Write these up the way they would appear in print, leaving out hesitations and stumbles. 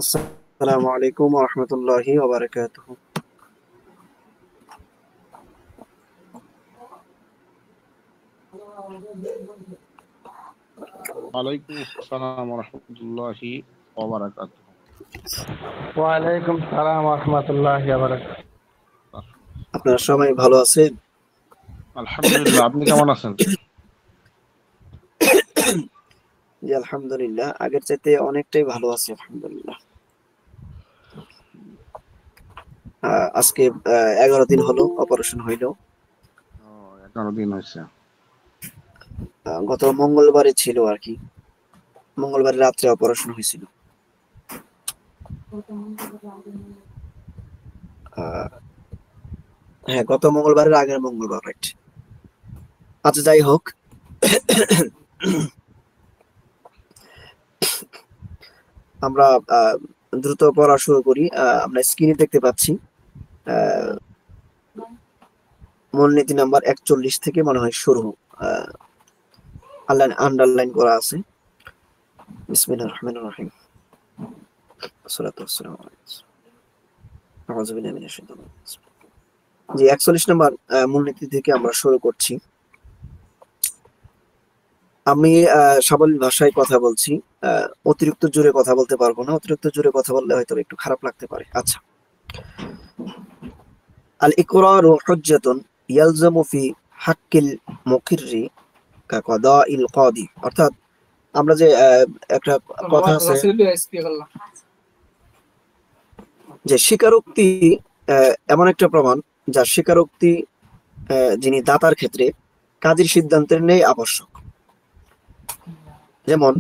আসসালামু আলাইকুম ওয়া রাহমাতুল্লাহি ওয়া বারাকাতুহু। ওয়ালাইকুম আসসালাম রহমতুল্লাহি ওয়া ওয়ালাইকুম সালাম রহমতুল্লাহি ওয়া বারাকাতুহু। আপনারা সবাই ভালো আছেন? আলহামদুলিল্লাহ, আপনি কেমন আছেন? জি আলহামদুলিল্লাহ, আগের চাইতে অনেকটাই ভালো আছি আলহামদুলিল্লাহ। আজকে 11 দিন হলো অপারেশন হইল। 11 দিন হয়েছে। গত মঙ্গলবারে ছিল আর কি, মঙ্গলবার রাত্রে অপারেশন হয়েছিল। হ্যাঁ, গত মঙ্গলবারের আগের মঙ্গলবার, রাইট। আচ্ছা, যাই হোক, আমরা দ্রুত পড়া শুরু করি। আমরা স্ক্রিনে দেখতে পাচ্ছি মূলনীতি নাম্বার 41 থেকে মনে হয় শুরু, আন্ডারলাইন করা আছে। বিসমিল্লাহির রহমানির রহিম। জি, 41 নম্বর মূলনীতি থেকে আমরা শুরু করছি। আমি সাবলীল ভাষায় কথা বলছি, অতিরিক্ত জোরে কথা বলতে পারবো না। অতিরিক্ত জোরে কথা বললে হয়তো একটু খারাপ লাগতে পারে। আচ্ছা, আল ইকরারু হুজ্জাতুন ইয়ালজামু ফি হাক্কিল মুকিররি কাকাদাইল কাদি। অর্থাৎ আমরা যে একটা কথা আছে যে স্বীকারোক্তি এমন একটা প্রমাণ যা স্বীকারোক্তি যিনি দাতার ক্ষেত্রে কাজীর সিদ্ধান্তের নেই আবশ্যক। যেমন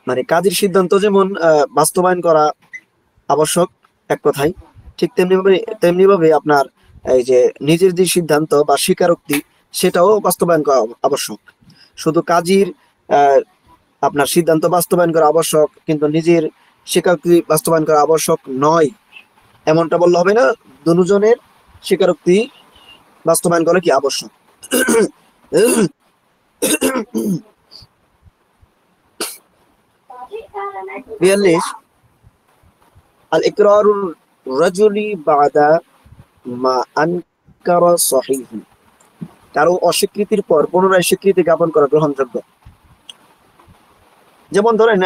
মানে কাজীর সিদ্ধান্ত যেমন বাস্তবায়ন করা আবশ্যক এক কথায়, ঠিক তেমনি ভাবে আপনার এই যে নিজের যে সিদ্ধান্ত বা স্বীকারোক্তি সেটাও বাস্তবায়ন করা আবশ্যক। শুধু কাজীর আপনার সিদ্ধান্ত বাস্তবায়ন করা আবশ্যক, কিন্তু নিজের স্বীকারোক্তি বাস্তবায়ন করা আবশ্যক নয়, এমনটা বললে হবে না। দুজনের স্বীকারোক্তি বাস্তবায়ন করা কি আবশ্যক। 42 আল ইকরারুর রাজুলি বাদা মা আনকারা সহিহ। কারো অস্বীকৃতির পর পুনরায় স্বীকৃতি জ্ঞাপন করা গ্রহণযোগ্য। যেমন ধরেন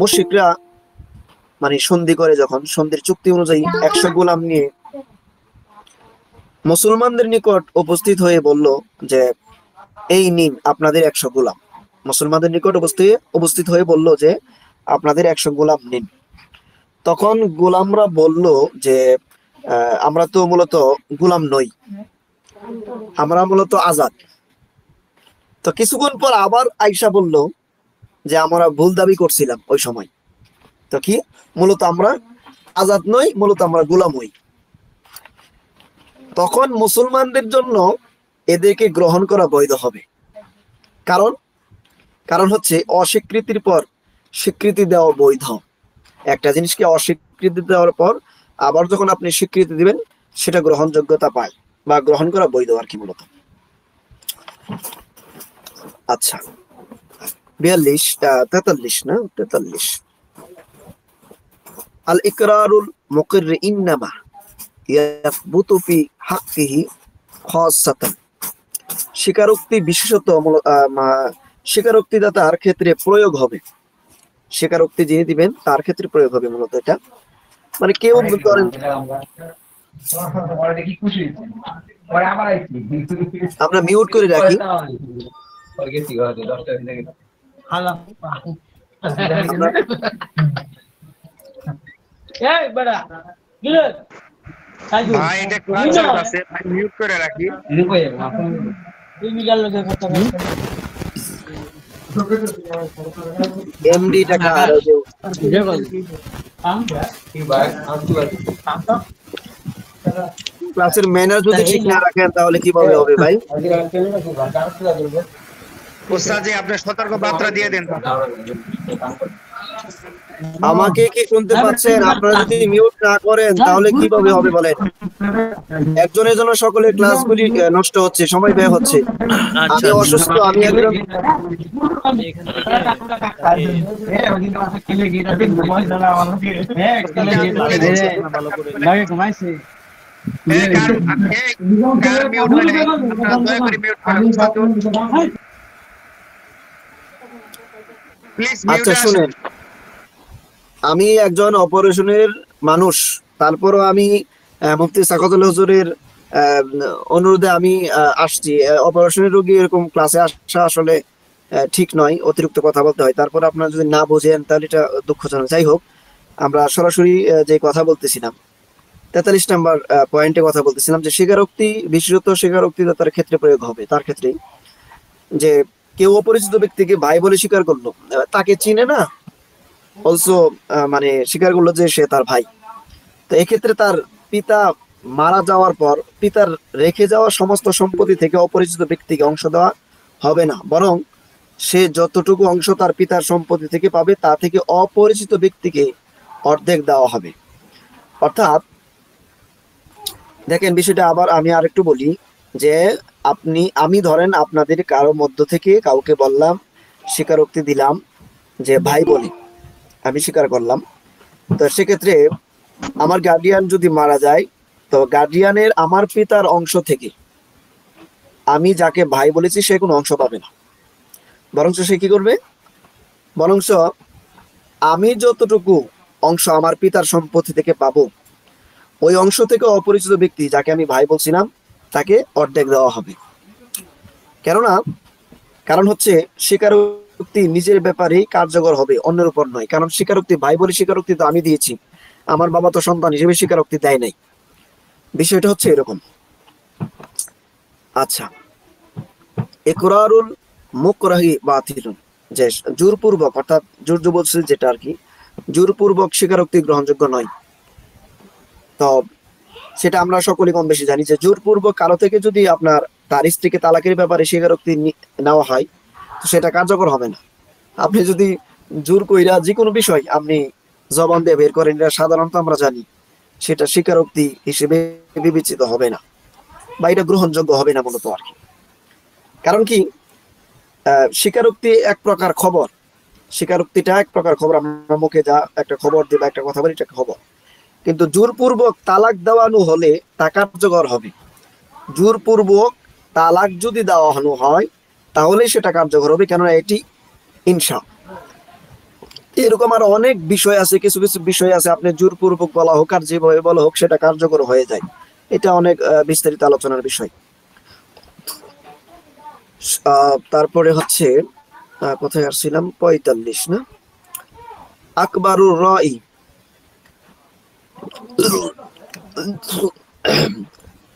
মুশরিকরা মানে সন্ধি করে, যখন সন্ধির চুক্তি অনুযায়ী 100 গোলাম নিয়ে মুসলমানদের নিকট উপস্থিত হয়ে বলল যে এই নিন আপনাদের 100 গোলাম। মুসলমানদের নিকট উপস্থিত হয়ে বলল যে আপনাদের 100 গোলাম নিন। তখন গোলামরা বলল যে আমরা তো মূলত গোলাম নই, আমরা মূলত আজাদ। তো কিছুক্ষণ পর আবার আয়েশা বলল যে আমরা ভুল দাবি করছিলাম ওই সময়। তো কি, মূলত আমরা আজাদ নই, মূলত আমরা গোলাম হই। তখন মুসলমানদের জন্য এদেরকে গ্রহণ করা বৈধ হবে। কারণ কারণ হচ্ছে অস্বীকৃতির পর স্বীকৃতি দেওয়া বৈধ। একটা জিনিসকে অস্বীকৃতি দেওয়ার পর আবার যখন আপনি স্বীকৃতি দিবেন সেটা গ্রহণযোগ্যতা পায় বা গ্রহণ করা বৈধ আর কি মূলত। আচ্ছা, 43 আল ইকরারুল মুকিররি ইন্নামা ইয়াসবুতু ফি হাক্কিহি খাসাতান। স্বীকারোক্তি বিশেষত স্বীকারোক্তিদাতার ক্ষেত্রে প্রয়োগ হবে। স্বীকারোক্তি যিনি দিবেন তার ক্ষেত্রে প্রয়োগ হবে মূলত। এটা মানে কেউ করেন। আমরা মিউট করে রাখি। ভাই এটা ক্লাস চলতেছে, ভাই মিউট করে রাখি। এমডি টাকা আর ক্লাসের ম্যানার যদি ঠিক না রাখেন তাহলে কিভাবে হবে ভাই? ওস্তাদ জি, আপনি সতর্ক বার্তা দিয়ে দেন। আমাকে কি শুনতে পাচ্ছেন? আপনারা যদি মিউট না করেন তাহলে কিভাবে হবে বলেন? একজনের জন্য সকলের ক্লাসগুলি নষ্ট হচ্ছে, সময় ব্যয় হচ্ছে। আচ্ছা আমি অসুস্থ, আমি একজন ভালো করে কার মিউট হয় নাই আপনারা দয়া করে মিউট করেন প্লিজ মিউট আচ্ছা শুনেন, আমি একজন অপারেশনের মানুষ, তারপরও আমি মুফতি সাখাওয়াতুল্লাহ হুজুরের আহ, অনুরোধে আমি আসছি। অপারেশনের রোগী এরকম ক্লাসে আসা আসলে ঠিক নয়, অতিরিক্ত কথা বলতে হয়। তারপর আপনারা যদি না বোঝেন তাহলে এটা দুঃখজনক। যাই হোক, আমরা সরাসরি যে কথা বলতেছিলাম 43 নম্বর পয়েন্টে কথা বলতেছিলাম যে স্বীকারোক্তি, বিশেষত স্বীকারোক্তিদাতার ক্ষেত্রে প্রয়োগ হবে। তার ক্ষেত্রে যে কেউ অপরিচিত ব্যক্তিকে ভাই বলে স্বীকার করলো, তাকে চিনে না, অলসো মানে স্বীকার করলো যে সে তার ভাই। তো এক্ষেত্রে তার পিতা মারা যাওয়ার পর পিতার রেখে যাওয়া সমস্ত সম্পত্তি থেকে অপরিচিত ব্যক্তিকে অংশ দেওয়া হবে না, বরং সে যতটুকু অংশ তার পিতার সম্পত্তি থেকে পাবে তা থেকে অপরিচিত ব্যক্তিকে অর্ধেক দেওয়া হবে। অর্থাৎ দেখেন বিষয়টা আবার আমি আরেকটু বলি যে আমি ধরেন আপনাদের কারো মধ্য থেকে কাউকে বললাম, স্বীকারোক্তি দিলাম যে ভাই বলি, আমি স্বীকার করলাম। তো সেক্ষেত্রে আমার গার্ডিয়ান যদি মারা যায়, তো গার্ডিয়ানের আমার পিতার অংশ থেকে আমি যাকে ভাই বলেছি সে কোনো অংশ পাবে না, বরঞ্চ সে কি করবে, বরঞ্চ আমি যতটুকু অংশ আমার পিতার সম্পত্তি থেকে পাবো ওই অংশ থেকে অপরিচিত ব্যক্তি যাকে আমি ভাই বলছিলাম তাকে অর্ধেক দেওয়া হবে। কেননা কারণ হচ্ছে স্বীকারোক্তি নিজের ব্যাপারেই কার্যকর হবে, অন্যের উপর নয়। কারণ স্বীকারোক্তি ভাই বলে স্বীকারোক্তি তো আমি দিয়েছি, আমার বাবা তো সন্তান হিসেবে স্বীকারোক্তি দেয় নাই। বিষয়টা হচ্ছে এরকম। আচ্ছা, ইকরারুল মুকরাহি বাতিলুন, যে জোরপূর্বক, অর্থাৎ জোর জবরদস্তি যেটা আর কি, জোরপূর্বক স্বীকারোক্তি গ্রহণযোগ্য নয়। তো সেটা আমরা সকলে কম বেশি জানি যে জোরপূর্বক কারো থেকে যদি আপনার তার স্ত্রীকে তালাকের ব্যাপারে স্বীকারোক্তি নেওয়া হয় তো সেটা কার্যকর হবে না। আপনি যদি জোর কইরা যে কোনো বিষয় আপনি জবান দিয়ে বের করেন, এটা সাধারণত আমরা জানি সেটা স্বীকারোক্তি হিসেবে বিবেচিত হবে না, বা এটা গ্রহণযোগ্য হবে না মূলত আর কি। কারণ কি, স্বীকারোক্তি এক প্রকার খবর, স্বীকারোক্তিটা এক প্রকার খবর, আমরা মুখে যা একটা খবর দিই বা একটা কথা বলি, এটা খবর। কিন্তু জোরপূর্বক তালাক দেওয়ানো হলে তা কার্যকর হবে। জোরপূর্বক তালাক যদি দেওয়ানো হয় তাহলে সেটা কার্যকর হবে, কেননা এটি ইনসা। এরকম আর অনেক বিষয় আছে, কিছু কিছু বিষয় আছে আপনি জোরপূর্বক বলা হোক আর যেভাবে বলা হোক সেটা কার্যকর হয়ে যায়। এটা অনেক বিস্তারিত আলোচনার বিষয়। তারপরে হচ্ছে কোথায় আসছিলাম, 45 না, আকবরুর রাই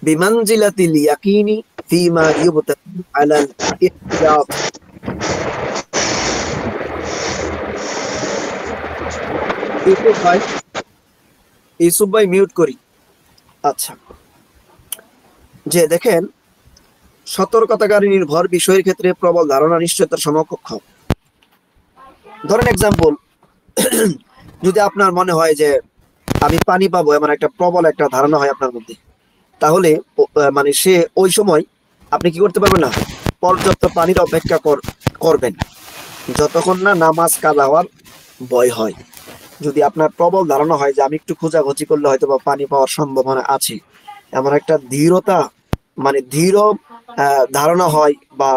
বিমানজিলাতিল ইয়াকিনি ফিমা ইউবতা আলাল ইহতিয়াত। ইউসুফ ভাই মিউট করি। আচ্ছা, যে দেখেন সতর্কতাকারী নির্ভর বিষয়ের ক্ষেত্রে প্রবল ধারণা নিশ্চয়তার সমকক্ষ। ধরেন এক্সাম্পল, যদি আপনার মনে হয় যে আমি পানি পাবো এমন একটা প্রবল একটা ধারণা হয় আপনার মধ্যে, তাহলে মানে সে ওই সময় আপনি কি করতে পারবেন না, পর্যাপ্ত পানির অপেক্ষা করবেন যতক্ষণ না নামাজ কাজা হওয়ার ভয় হয়। যদি আপনার প্রবল ধারণা হয় যে আমি একটু খোঁজাখুঁজি করলে হয়তো বা পানি পাওয়ার সম্ভাবনা আছে, এমন একটা ধীরতা মানে ধীর ধারণা হয় বা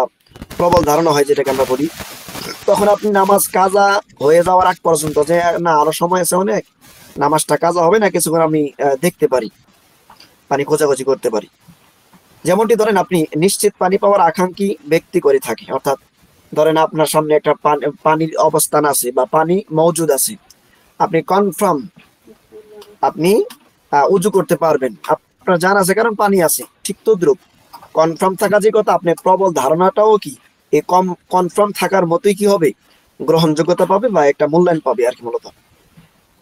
প্রবল ধারণা হয় যেটাকে আমরা বলি, তখন আপনি নামাজ কাজা হয়ে যাওয়ার আগ পর্যন্ত, যে না আরো সময় আছে অনেক, নামাজটা কাজা হবে না, কিছুক্ষণ আমি দেখতে পারি, পানি খোঁজাখুঁজি করতে পারি। যেমনটি ধরেন আপনি নিশ্চিত পানি পাওয়ার আকাঙ্ক্ষী ব্যক্তি করে থাকে, অর্থাৎ ধরেন আপনার সামনে একটা পানির অবস্থান আছে বা পানি মজুদ আছে, আপনি কনফার্ম আপনি উজু করতে পারবেন, আপনার জানা আছে কারণ পানি আছে। ঠিক তদ্রুপ কনফার্ম থাকা যে কথা, আপনি প্রবল ধারণাটাও কি এই কনফার্ম থাকার মতোই কি হবে, গ্রহণযোগ্যতা পাবে বা একটা মূল্যায়ন পাবে আর কি মূলত।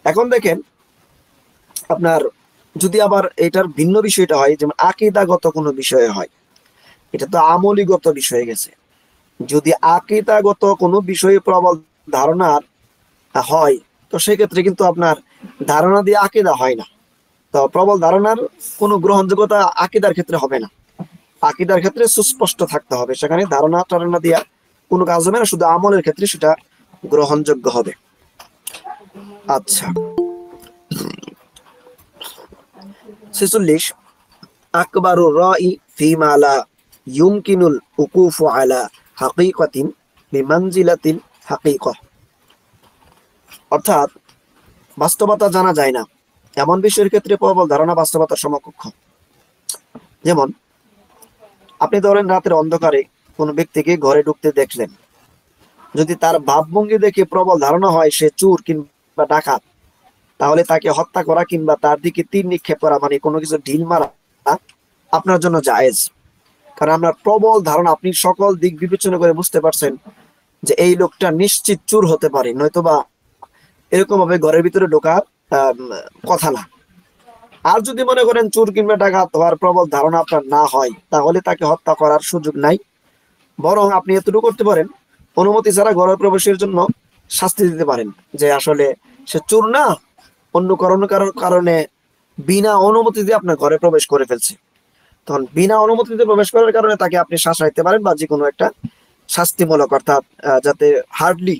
এখন দেখেন আপনার যদি আবার এটার ভিন্ন বিষয়টা হয়, যেমন আকীদাগত কোনো বিষয়ে হয়, এটা তো আমলিগত বিষয়ে গেছে। যদি আকীদাগত কোনো বিষয়ে প্রবল ধারণার হয়, তো তো সেক্ষেত্রে কিন্তু আপনার ধারণা দিয়ে আকীদা হয় না। তো প্রবল ধারণার কোনো গ্রহণযোগ্যতা আকীদার ক্ষেত্রে হবে না। আকীদার ক্ষেত্রে সুস্পষ্ট থাকতে হবে, সেখানে ধারণা টারণা দিয়া কোনো কাজ হবে না, শুধু আমলের ক্ষেত্রে সেটা গ্রহণযোগ্য হবে। আচ্ছা, 46 আকবারুর রাই ফিমা লা ইউমকিনুল উকুফু আলা হাকীকাতিন বিমানজিলাতিল হাকীকাহ। অর্থাৎ বাস্তবতা জানা যায় না এমন বিষয়ের ক্ষেত্রে প্রবল ধারণা বাস্তবতার সমকক্ষ। যেমন আপনি ধরেন রাতের অন্ধকারে কোনো ব্যক্তিকে ঘরে ঢুকতে দেখলেন, যদি তার ভাবভঙ্গি দেখে প্রবল ধারণা হয় সে চোর কিংবা ডাকাত, তাহলে তাকে হত্যা করা কিংবা তার দিকে তীর নিক্ষেপ করা, মানে কোনো কিছু ঢিল মারা আপনার জন্য জায়েজ। কারণ আপনার প্রবল ধারণা, আপনি সকল দিক বিবেচনা করে বুঝতে পারছেন যে এই লোকটা নিশ্চিত চোর হতে পারে, নয়তোবা এরকম ভাবে ঘরের ভিতরে ঢোকার কথা না। আর যদি মনে করেন চোর কিংবা ডাকাত হওয়ার প্রবল ধারণা আপনার না হয়, তাহলে তাকে হত্যা করার সুযোগ নাই। বরং আপনি এতটুকু করতে পারেন, অনুমতি ছাড়া ঘরে প্রবেশের জন্য শাস্তি দিতে পারেন, যে আসলে সে চোর না, অন্য কারণে বিনা অনুমতিতে আপনার ঘরে প্রবেশ করে ফেলছে। তখন বিনা অনুমতিতে প্রবেশ করার কারণে তাকে আপনি শাসাইতে পারেন, বা যে কোনো একটা শাস্তিমূলক, অর্থাৎ যাতে হার্ডলি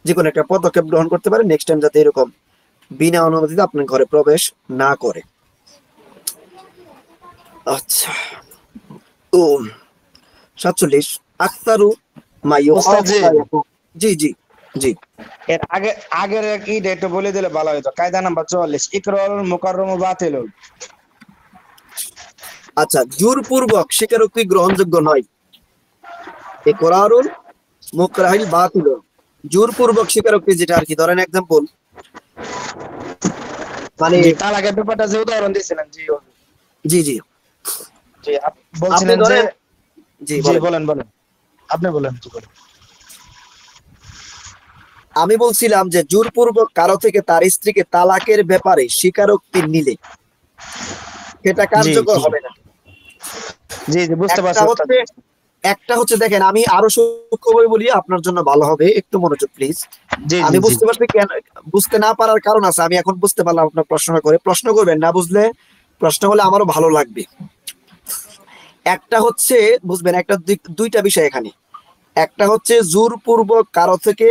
যে কোনো একটা পদক্ষেপ গ্রহণ করতে পারে নেক্সট টাইম, যাতে এরকম বিনা অনুমতিতে আপনার ঘরে প্রবেশ না করে। আচ্ছা, তো 47 আক্তারু মা ওস্তাদ ইউখাফু। জি, জি জি জি। এর আগের কি ডেট বলে দিলে ভালো হতো। কায়দা নাম্বার 44 ইকরারুল মুকাররম বাতিলুল। আচ্ছা, জোরপূর্বক স্বীকারোক্তি গ্রহণযোগ্য নয়। ইকরারুল মুকরাহিল বাতিল, জোরপূর্বক স্বীকারোক্তি, যেটা আর কি, ধরেন এক্সাম্পল, মানে জি, তালাকের ব্যাপারটা যে উদাহরণ দিয়েছিলেন। জি জি জি জি, বলছিলেন যে ধরেন, জি জি বলেন। বলেন আপনি বলেন কি বলেন। আমি বলছিলাম যে জোরপূর্বক কারো থেকে তার স্ত্রীকে তালাকের ব্যাপারে স্বীকারোক্তি নিলে সেটা জি কার্যকর জি হবে না। জি জি বুঝতে একটা পারছি ওস্তাদ। হচ্ছে একটা হচ্ছে দেখেন, আমি আরো সূক্ষ্মভাবে বলি, আপনার জন্য ভালো হবে, একটু মনোযোগ প্লিজ। জি জি আমি জি বুঝতে পারছি কেন, বুঝতে না পারার কারণ আছে, আমি এখন বুঝতে পারলাম। আপনার প্রশ্ন করবেন, না বুঝলে প্রশ্ন হলে আমারও ভালো লাগবে। একটা হচ্ছে বুঝবেন, একটা দুইটা বিষয় এখানে। একটা হচ্ছে জোরপূর্বক কারো থেকে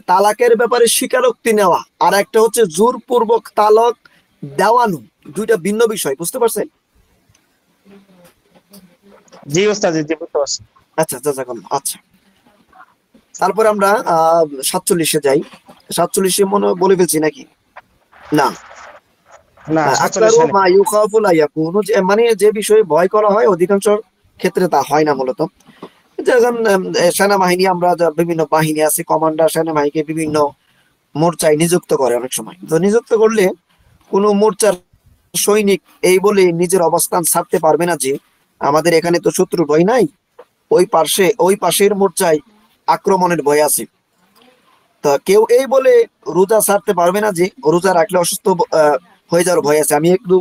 তালাকের ব্যাপারে স্বীকারোক্তি নেওয়া, আর একটা হচ্ছে জোরপূর্বক তালাক দেওয়ানো, দুইটা ভিন্ন বিষয়, বুঝতে পারছেন? জি ওস্তাদ জি বুঝতে পারছি। আচ্ছা জাযাকাল্লাহ। আচ্ছা, তারপরে আমরা 47-এ যাই। 47-এ মনে হয় বলে ফেলছি নাকি? না, না 47 আকতারু নেই। মা ইউখাফু লা ইয়াকুনু, মানে যে বিষয়ে ভয় করা হয় অধিকাংশ ক্ষেত্রে তা হয় না মূলত। যেমন সেনাবাহিনী, আমরা বিভিন্ন বাহিনী আছে, কমান্ডার সেনাবাহিনীকে বিভিন্ন মোর্চায় নিযুক্ত করে অনেক সময়। তো নিযুক্ত করলে কোনো মোর্চার সৈনিক এই বলে নিজের অবস্থান ছাড়তে পারবে না যে আমাদের এখানে তো শত্রুর ভয় নাই, ওই পাশের মোর্চায় আক্রমণের ভয় আছে। তা কেউ এই বলে রোজা ছাড়তে পারবে না যে রোজা রাখলে অসুস্থ হয়ে যাওয়ার ভয় আছে। আমি একটু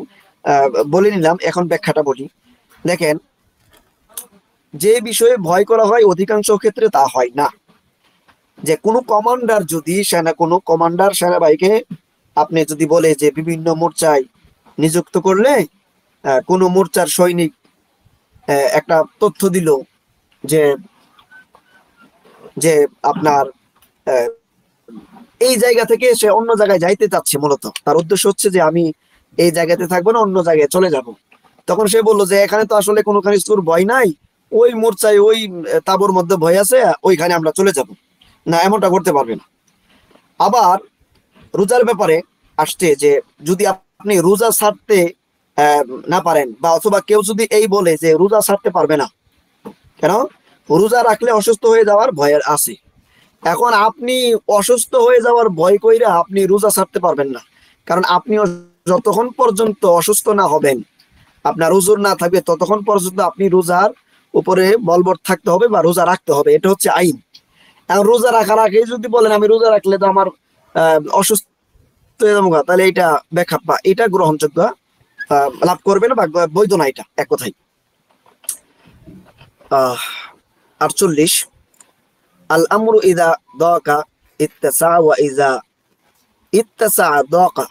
বলে নিলাম, এখন ব্যাখ্যাটা বলি। দেখেন, যে বিষয়ে ভয় করা হয় অধিকাংশ ক্ষেত্রে তা হয় না। যে কোনো কমান্ডার সেনাবাহিনীকে আপনি যদি বলে যে বিভিন্ন মোর্চায় নিযুক্ত করলে, কোনো মোর্চার সৈনিক একটা তথ্য দিল যে যে আপনার আহ, এই জায়গা থেকে সে অন্য জায়গায় যাইতে চাচ্ছে, মূলত তার উদ্দেশ্য হচ্ছে যে আমি এই জায়গাতে থাকবো না, অন্য জায়গায় চলে যাব। তখন সে বললো যে এখানে তো আসলে কোনোখানে চোর ভয় নাই, ওই মোর্চায় ওই তাঁবুর মধ্যে ভয় আছে, ওইখানে আমরা চলে যাব। না, এমনটা করতে পারবে না। আবার রোজার ব্যাপারে আসছে যে যদি আপনি রোজা ছাড়তে না পারেন, বা অথবা কেউ যদি এই বলে যে রোজা ছাড়তে পারবে না, কেন, রোজা রাখলে অসুস্থ হয়ে যাওয়ার ভয় আছে। এখন আপনি অসুস্থ হয়ে যাওয়ার ভয় কইরা আপনি রোজা ছাড়তে পারবেন না, কারণ আপনি যতক্ষণ পর্যন্ত অসুস্থ না হবেন, আপনার উযর না থাকবে, ততক্ষণ পর্যন্ত আপনি রোজার উপরে বলবৎ থাকতে হবে বা রোজা রাখতে হবে। এটা হচ্ছে আইন। এখন রোজা রাখার আগে যদি বলেন আমি রোজা রাখলে তো আমার অসুস্থ হয়ে যাবো, তাহলে এটা ব্যাখ্যা বা এটা গ্রহণযোগ্য লাভ করবে না, বা বৈধ না, এটা এক কথাই। 48 আল আমরু ইযা দাকা ইত্তাসা ওয়া ইযা ইত্তাসা দাকা,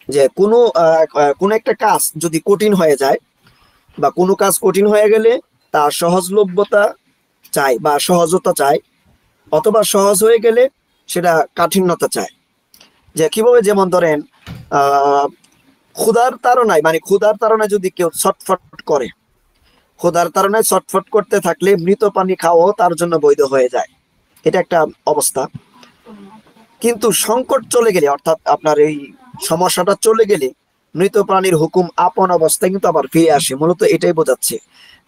যে কোনো একটা কাজ যদি কঠিন হয়ে যায় বা কোনো কাজ কঠিন হয়ে গেলে তার সহজলভ্যতা চাই বা সহজতা চাই, অথবা সহজ হয়ে গেলে সেটা কাঠিন্যতা চায়। যে কিভাবে, যেমন ধরেন ক্ষুধার তাড়নায়, মানে ক্ষুধার তাড়নায় যদি কেউ ছটফট করে, ক্ষুধার তাড়নায় ছটফট করতে থাকলে মৃত পানি খাওয়াও তার জন্য বৈধ হয়ে যায়, এটা একটা অবস্থা। কিন্তু সংকট চলে গেলে, অর্থাৎ আপনার এই সমস্যাটা চলে গেলে মৃত প্রাণীর হুকুম আপন অবস্থায় কিন্তু আবার ফিরে আসে। মূলত এটাই বোঝাচ্ছে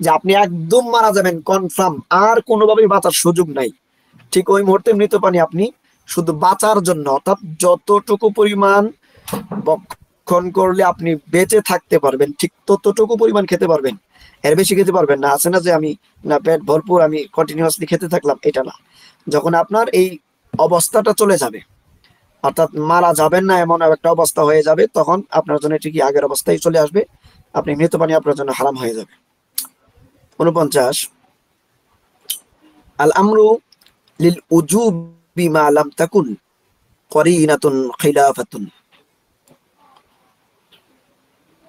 যে আপনি একদম মারা যাবেন কনফার্ম, আর কোনোভাবেই বাঁচার সুযোগ নাই, ঠিক ওই মুহূর্তে মৃত প্রাণী আপনি শুধু বাঁচার জন্য, অর্থাৎ যতটুকু পরিমাণ ভক্ষণ করলে আপনি বেঁচে থাকতে পারবেন ঠিক ততটুকু পরিমাণ খেতে পারবেন, এর বেশি খেতে পারবেন না। আছে না যে আমি না পেট ভরপুর আমি কন্টিনিউয়াসলি খেতে থাকলাম, এটা না। যখন আপনার এই অবস্থাটা চলে যাবে, অর্থাৎ মারা যাবেন না এমন একটা অবস্থা হয়ে যাবে, তখন আপনার জন্য ঠিকই আগের অবস্থায় চলে আসবে, আপনি মৃত পানি আপনার জন্য হারাম হয়ে যাবে। 49, আল আমরু লিল উজুবি মা লাম তাকুন করিনাতুন খিলাফাতুন,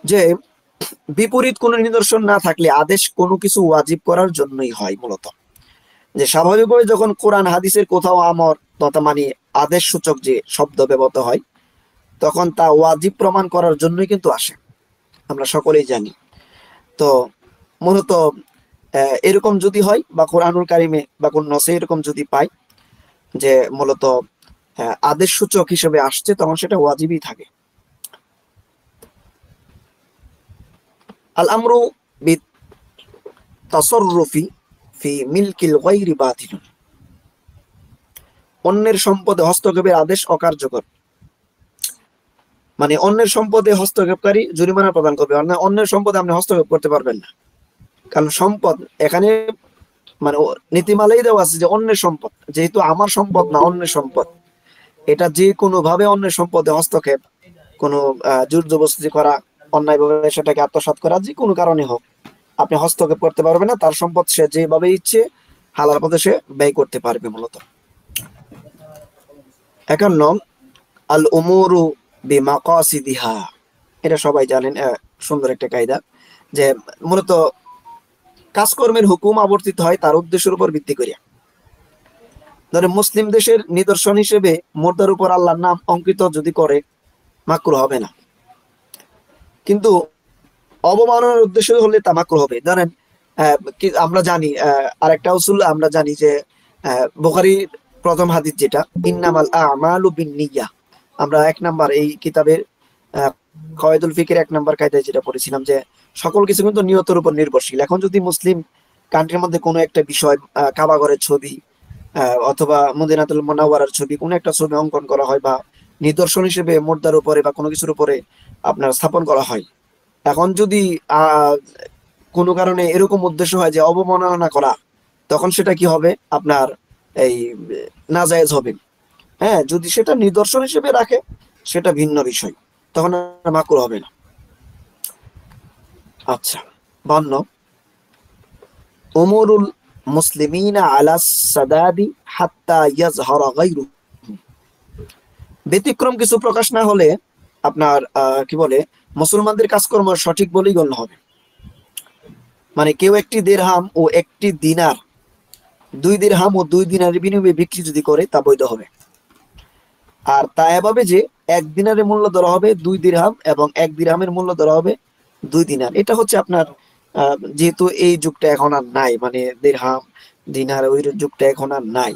যে বিপরীত কোনো নিদর্শন না থাকলে আদেশ কোনো কিছু ওয়াজিব করার জন্যই হয়। মূলত যে স্বাভাবিকভাবে যখন কোরআন হাদিসের কোথাও আমর তথা মানে আদেশ সূচক যে শব্দ ব্যবহৃত হয়, তখন তা ওয়াজিব প্রমাণ করার জন্যই কিন্তু আসে, আমরা সকলেই জানি। তো মূলত এরকম যদি হয় বা কোরআনুল কারিমে বা কোন নসে এরকম যদি পাই যে মূলত আদেশ সূচক হিসেবে আসছে, তখন সেটা ওয়াজিবই থাকে। আল আমরু বিত তাসাররুফি ফি মিলকিল গায়রি বাতিল, অন্যের সম্পদে হস্তক্ষেপের আদেশ অকার্যকর। মানে অন্যের সম্পদে হস্তক্ষেপকারী জরিমানা প্রদান করবে, অন্যের সম্পদে আপনি হস্তক্ষেপ করতে পারবেন না, কারণ সম্পদ এখানে মানে নীতিমালাই দেওয়া আছে যে অন্যের সম্পদ, যেহেতু আমার সম্পদ না অন্যের সম্পদ, এটা যে কোনো ভাবে অন্যের সম্পদে হস্তক্ষেপ, কোনো জোর জবরদস্তি করা, অন্যায়ভাবে সেটাকে আত্মসাৎ করা, যে কোনো কারণে হোক আপনি হস্তক্ষেপ করতে পারবেন না। তার সম্পদ সে যেভাবে ইচ্ছে হালাল পথে সে ব্যয় করতে পারবে। মূলত 51, আল উমুরু বিমাকাসিদিহা, এটা সবাই জানেন, সুন্দর একটা কায়দা, যে মূলত কাজকর্মের হুকুম আবর্তিত হয় তার উদ্দেশ্যের উপর ভিত্তি করিয়া। ধরে মুসলিম দেশের নিদর্শন হিসেবে মুর্দার উপর আল্লাহর নাম অঙ্কিত যদি করে, মাকরুহ হবে না, কিন্তু অবমাননার উদ্দেশ্য হলে তা মাকরুহ হবে। ধরেন আমরা জানি আরেকটা উসুল আমরা জানি যে বুখারীর প্রথম হাদিস যেটা ইন্নামাল আমালু বিন্নিয়াহ, আমরা 1 নাম্বার এই কিতাবের কওয়াইদুল ফিকহের 1 নাম্বার কায়দায় যেটা পড়েছিলাম যে সকল কিছু কিন্তু নিয়তের উপর নির্ভরশীল। এখন যদি মুসলিম কান্ট্রির মধ্যে কোনো একটা বিষয়, কাবা ঘরের ছবি অথবা মদিনাতুল মুনাওয়ারার ছবি, কোনো একটা ছবি অঙ্কন করা হয় বা নিদর্শন হিসেবে মুর্দার উপরে বা কোনো কিছুর উপরে আপনার স্থাপন করা হয়, এখন যদি কোনো কারণে এরকম উদ্দেশ্য হয় যে অবমাননা করা, তখন সেটা কি হবে, আপনার এই নাজায়েজ হবে। হ্যাঁ, যদি সেটা নিদর্শন হিসেবে রাখে সেটা ভিন্ন বিষয়, তখন আর মাকরুহ হবে না। আচ্ছা, 52, উমুরুল মুসলিমিনা আলা সাদাদি হাত্তা ইয়াজহারা গায়রুহু, ব্যতিক্রম কিছু প্রকাশ না হলে আপনার কি বলে মুসলমানদের কাজকর্ম সঠিক বলেই গণ্য হবে। মানে কেউ একটি দিরহাম ও একটি দিনার, 2 দিরহাম ও 2 দিনারের বিনিময়ে বিক্রি যদি করে তা বৈধ হবে। আর তা এভাবে যে 1 দিনারের মূল্য ধরা হবে 2 দিরহাম এবং 1 দিরহামের মূল্য ধরা হবে 2 দিনার। এটা হচ্ছে আপনার যেহেতু এই যুগটা এখন আর নাই, মানে দিরহাম দিনার ওই যুগটা এখন আর নাই,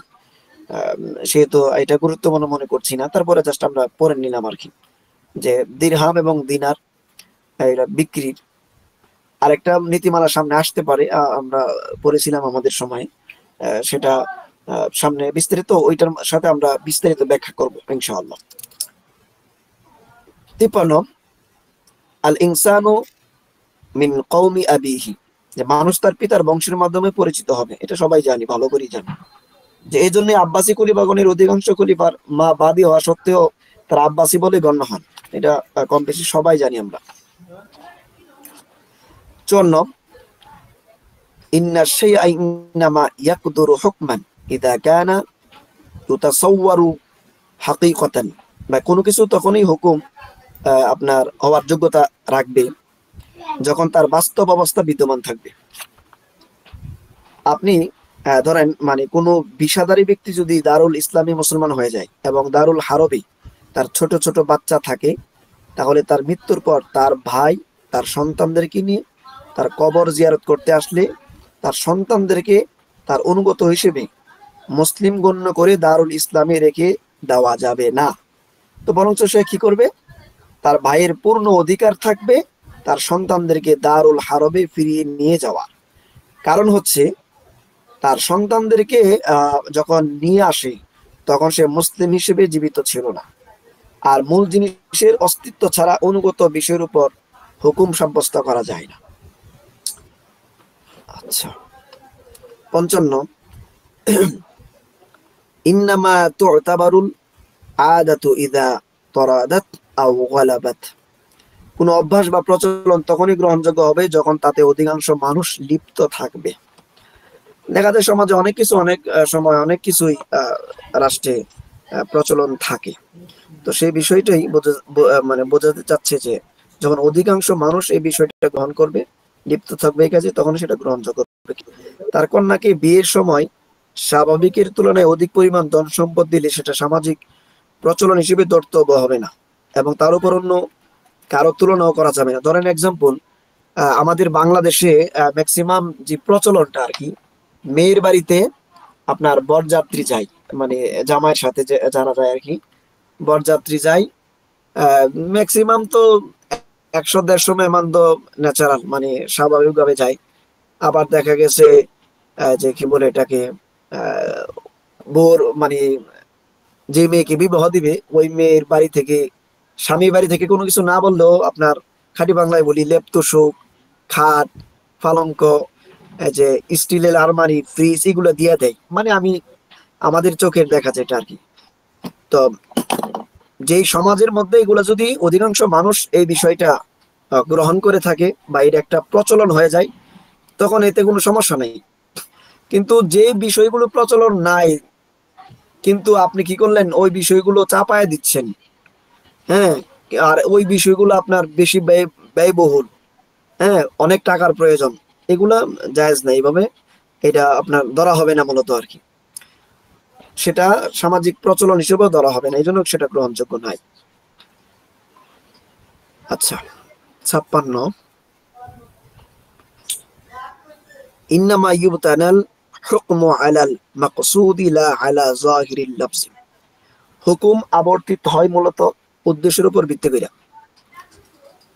সেহেতু এটা গুরুত্বপূর্ণ মনে করছি না। তারপরে জাস্ট আমরা পড়ে নিলাম আর কি, যে দিরহাম এবং দিনার এটা বিক্রির আরেকটা নীতিমালার সামনে আসতে পারে, আমরা পড়েছিলাম আমাদের সময়, সেটা সামনে বিস্তারিত ওইটার সাথে আমরা বিস্তারিত ব্যাখ্যা করব ইনশাআল্লাহ। 53, আল ইনসানু মিন কওমি আবিহি, যে মানুষ তার পিতার বংশের মাধ্যমে পরিচিত হবে, এটা সবাই জানি, ভালো করেই জানি, যে এই জন্য আব্বাসী খলিফাগণের অধিকাংশ খলিফার মা বাদী হওয়া সত্ত্বেও তারা আব্বাসী বলে গণ্য হন, এটা কম বেশি সবাই জানি আমরা। 54, ইন্না শাইআ ইন্নামা ইয়াকদুরু হুকমান ইযা কানা ইউতাসাওয়ারু হাকীকাতান বা কোনো কিছু তখনই হুকুম আপনার হওয়ার যোগ্যতা রাখবে যখন তার বাস্তব অবস্থা বিদ্যমান থাকবে। আপনি ধরেন মানে কোনো বিষাদারী ব্যক্তি যদি দারুল ইসলামী মুসলমান হয়ে যায় এবং দারুল হারবি তার ছোট ছোট বাচ্চা থাকে, তাহলে তার মৃত্যুর পর তার ভাই তার সন্তানদেরকে নিয়ে তার কবর জিয়ারত করতে আসলে তার সন্তানদেরকে তার অনুগত হিসেবে মুসলিম গণ্য করে দারুল ইসলামে রেখে দেওয়া যাবে না। তো বরঞ্চ সে কি করবে, তার ভাইয়ের পূর্ণ অধিকার থাকবে তার সন্তানদেরকে দারুল হারবে ফিরিয়ে নিয়ে যাওয়া। কারণ হচ্ছে তার সন্তানদেরকে যখন নিয়ে আসে তখন সে মুসলিম হিসেবে জীবিত ছিল না, আর মূল জিনিসের অস্তিত্ব ছাড়া অনুগত বিষয়ের উপর হুকুম সাব্যস্ত করা যায় না। আচ্ছা, 55 ইন্নামা তু'তাবারুল আদাতু ইযা তরাদাত আও গালাবাত। কোন অভ্যাস বা প্রচলন তখনই গ্রহণযোগ্য হবে যখন তাতে অধিকাংশ মানুষ লিপ্ত থাকবে। দেখা যায় সমাজে অনেক কিছু অনেক সময় অনেক কিছুই রাষ্ট্রে প্রচলন থাকে, তো সেই বিষয়টাই মানে বোঝাতে চাচ্ছে যে যখন অধিকাংশ মানুষ এই বিষয়টা গ্রহণ করবে, লিপ্ত থাকবে এই কাজে, তখন সেটা গ্রহণযোগ্য হবে। তার কন্যাকে বিয়ের সময় স্বাভাবিকের তুলনায় অধিক পরিমাণ ধন সম্পদ দিলে সেটা সামাজিক প্রচলন হিসেবে ধর্তব্য হবে না, এবং তার উপর অন্য কারো তুলনাও করা যাবে না। ধরেন এক্সাম্পল, আমাদের বাংলাদেশে ম্যাক্সিমাম যে প্রচলনটা আর কি, মেয়ের বাড়িতে আপনার বরযাত্রী যায়, মানে জামাইয়ের সাথে যারা যায় আর কি, বরযাত্রী যায় ম্যাক্সিমাম তো 100-150 মেহমান তো ন্যাচারাল মানে স্বাভাবিকভাবে যায়। আবার দেখা গেছে যে কি বলে এটাকে বোর মানে যে মেয়েকে বিবাহ দিবে ওই মেয়ের বাড়ি থেকে স্বামীর বাড়ি থেকে কোনো কিছু না বললেও আপনার খাঁটি বাংলায় বলি লেপ তোষক, খাট, পালঙ্ক, এই যে স্টিলের আলমারি, ফ্রিজ এগুলো দিয়ে দেয়, মানে আমি আমাদের চোখের দেখা যেটা আর কি। তো যেই সমাজের মধ্যে এগুলো যদি অধিকাংশ মানুষ এই বিষয়টা গ্রহণ করে থাকে বা এটা একটা প্রচলন হয়ে যায়, তখন এতে কোনো সমস্যা নেই। কিন্তু যে বিষয়গুলো প্রচলন নাই, কিন্তু আপনি কি করলেন ওই বিষয়গুলো চাপায় দিচ্ছেন, হ্যাঁ, আর ওই বিষয়গুলো আপনার বেশি ব্যয়বহুল, হ্যাঁ, অনেক টাকার প্রয়োজন, এগুলা জায়েজ না, এইভাবে এটা আপনার ধরা হবে না মূলত আর কি, সেটা সামাজিক প্রচলন হিসেবেও ধরা হবে না, এই জন্য সেটা গ্রহণযোগ্য নাই। আচ্ছা, 56 ইন্নামা ইউবতানাল হুকমু আলাল মাকসুদি লা আলা যাহিরিল লাফজ। হুকুম আবর্তিত হয় মূলত উদ্দেশ্যের উপর ভিত্তি করে।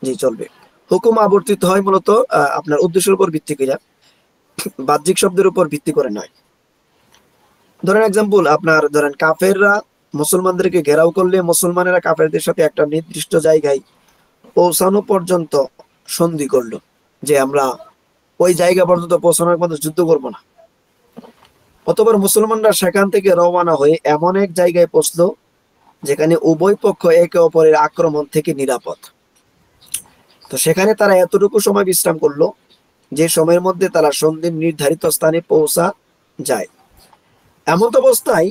জি চলবে। হুকুম আবর্তিত হয় মূলত আপনার উদ্দেশ্যের উপর ভিত্তি করে, বাহ্যিক শব্দের উপর ভিত্তি করে নয়। ধরেন এক্সাম্পল, আপনার ধরেন কাফেররা মুসলমানদেরকে ঘেরাও করলে মুসলমানেরা কাফেরদের সাথে একটা নির্দিষ্ট জায়গায় পৌঁছানো পর্যন্ত সন্ধি করলো যে আমরা ওই জায়গা পর্যন্ত পৌঁছানোর পর্যন্ত যুদ্ধ করব না। অথবা মুসলমানরা সেখান থেকে রওনা হয়ে এমন এক জায়গায় পৌঁছলো যেখানে উভয় পক্ষ একে অপরের আক্রমণ থেকে নিরাপদ। তো সেখানে তারা এতটুকু সময় বিশ্রাম করলো যে সময়ের মধ্যে তারা সন্ধির নির্ধারিত স্থানে পৌঁছা যায়। এমন অবস্থায়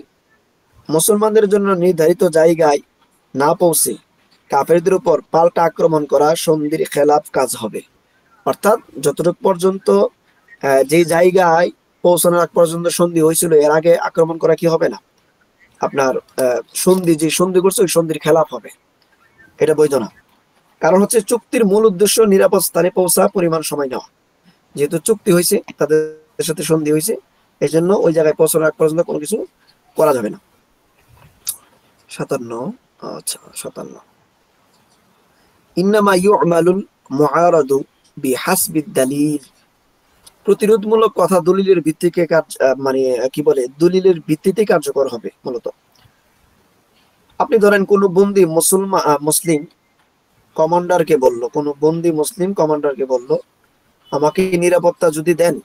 মুসলমানদের জন্য নির্ধারিত জায়গায় না পৌঁছে কাফেরদের উপর পাল্টা আক্রমণ করা সন্ধির খেলাফ কাজ হবে। অর্থাৎ যতটুকু পর্যন্ত যে জায়গায় পৌঁছানোর আগ পর্যন্ত সন্ধি হয়েছিল এর আগে আক্রমণ করা কি হবে না, আপনার সন্ধি যে সন্ধি করছে ওই সন্ধির খেলাফ হবে, এটা বৈধ না। কারণ হচ্ছে চুক্তির মূল উদ্দেশ্য নিরাপদ স্থানে পৌঁছা পরিমাণ সময় নেওয়া। যেহেতু চুক্তি হয়েছে, তাদের সাথে সন্ধি হয়েছে, এই জন্য ওই জায়গায় পৌঁছানোর আগ পর্যন্ত কোনো কিছু করা যাবে না। 57 আচ্ছা 57 ইন্নামা ইউ'মালুল মুআরাদু বিহাসবিদ দালিল। প্রতিরোধমূলক কথা দলিলের ভিত্তিতে মানে কি বলে দলিলের ভিত্তিতে কার্যকর হবে মূলত। আপনি ধরেন কোন বন্দী মুসলিম কমান্ডারকে বললো, কোন বন্দী মুসলিম কমান্ডারকে বললো আমাকে নিরাপত্তা যদি দেন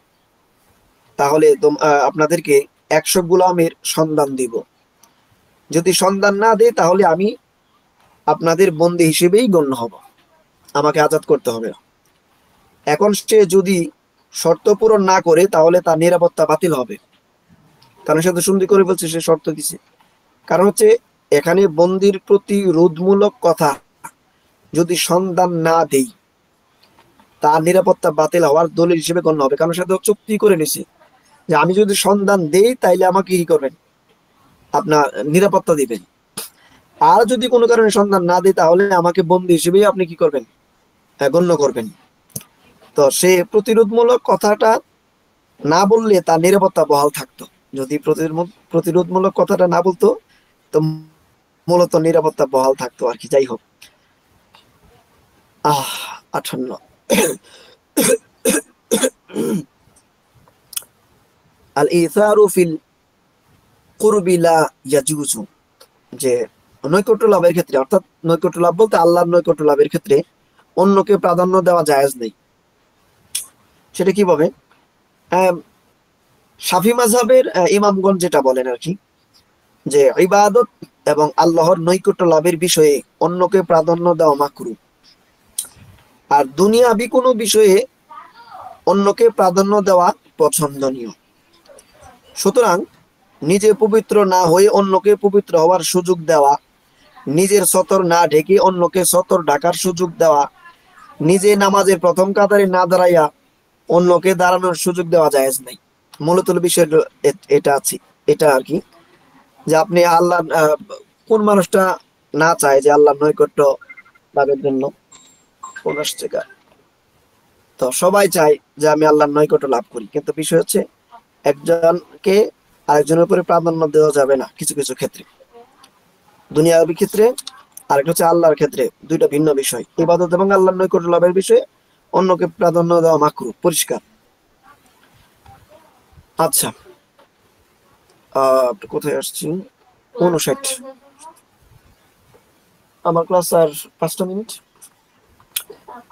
তাহলে আপনাদেরকে 100 গোলামের সন্ধান দিব, যদি সন্ধান না দেয় তাহলে আমি আপনাদের বন্দী হিসেবেই গণ্য হব, আমাকে আজাদ করতে হবে। এখন সে যদি শর্ত পূরণ না করে তাহলে তার নিরাপত্তা বাতিল হবে, কারণ সে তো সন্ধি করে বলছে, সে শর্ত দিছে। কারণ হচ্ছে এখানে বন্দির প্রতিরোধমূলক কথা যদি সন্ধান না দেই, তার নিরাপত্তা বাতিল হওয়ার দলিল হিসেবে গণ্য হবে। কারণ সাথে চুক্তি করে নিছি যে আমি যদি সন্ধান দেই তাইলে আমাকে কি করবেন, আপনার নিরাপত্তা দিবেন। আর যদি কোনো কারণে সন্ধান না দিই তাহলে আমাকে বন্দী হিসেবেই আপনি কি করবেন, গণ্য করবেন। তো সে প্রতিরোধমূলক কথাটা না বললে তার নিরাপত্তা বহাল থাকতো। যদি প্রতিরোধমূলক কথাটা না বলতো তো মূলত নিরাপত্তা বহাল থাকতো আর কি। যাই হোক, 58 আল ইসারু ফিল কুরবি লা ইয়াজুজু, যে নৈকট্য লাভের ক্ষেত্রে, অর্থাৎ নৈকট্য লাভ বলতে আল্লাহর নৈকট্য লাভের ক্ষেত্রে অন্যকে প্রাধান্য দেওয়া জায়েজ নেই। সেটা কিভাবে? শাফি মাযহাবের ইমামগণ যেটা বলেন আর কি, যে ইবাদত এবং আল্লাহর নৈকট্য লাভের বিষয়ে অন্যকে প্রাধান্য দেওয়া মাকরুহ, আর দুনিয়াবি কোনো বিষয়ে অন্যকে প্রাধান্য দেওয়া পছন্দনীয়। সুতরাং নিজে পবিত্র না হয়ে অন্যকে পবিত্র হওয়ার সুযোগ দেওয়া, নিজের সতর না ঢেকে অন্যকে সতর ঢাকার সুযোগ দেওয়া, নিজে নামাজের প্রথম কাতারে না দাঁড়াইয়া অন্যকে দাঁড়ানোর সুযোগ দেওয়া জায়েজ নাই। মূলত বিষয় এটা আছে, এটা আর কি, যে আপনি আল্লাহ, কোন মানুষটা না চায় যে আল্লাহর নৈকট্য লাভের জন্য তো সবাই চায় যে আমি আল্লাহর নৈকট্য লাভ করি, কিন্তু বিষয় হচ্ছে একজনকে আরেকজনের উপরে প্রাধান্য দেওয়া যাবে না কিছু কিছু ক্ষেত্রে, দুনিয়াবি ক্ষেত্রে, আরেকটা হচ্ছে আল্লাহর ক্ষেত্রে, দুইটা ভিন্ন বিষয়। ইবাদত এবং আল্লাহর নৈকট্য লাভের বিষয়ে অন্যকে প্রাধান্য দেওয়া মাকরুহ, পরিষ্কার। আচ্ছা, কোথায় আসছি? 59। আমার ক্লাস আর 5টা মিনিট।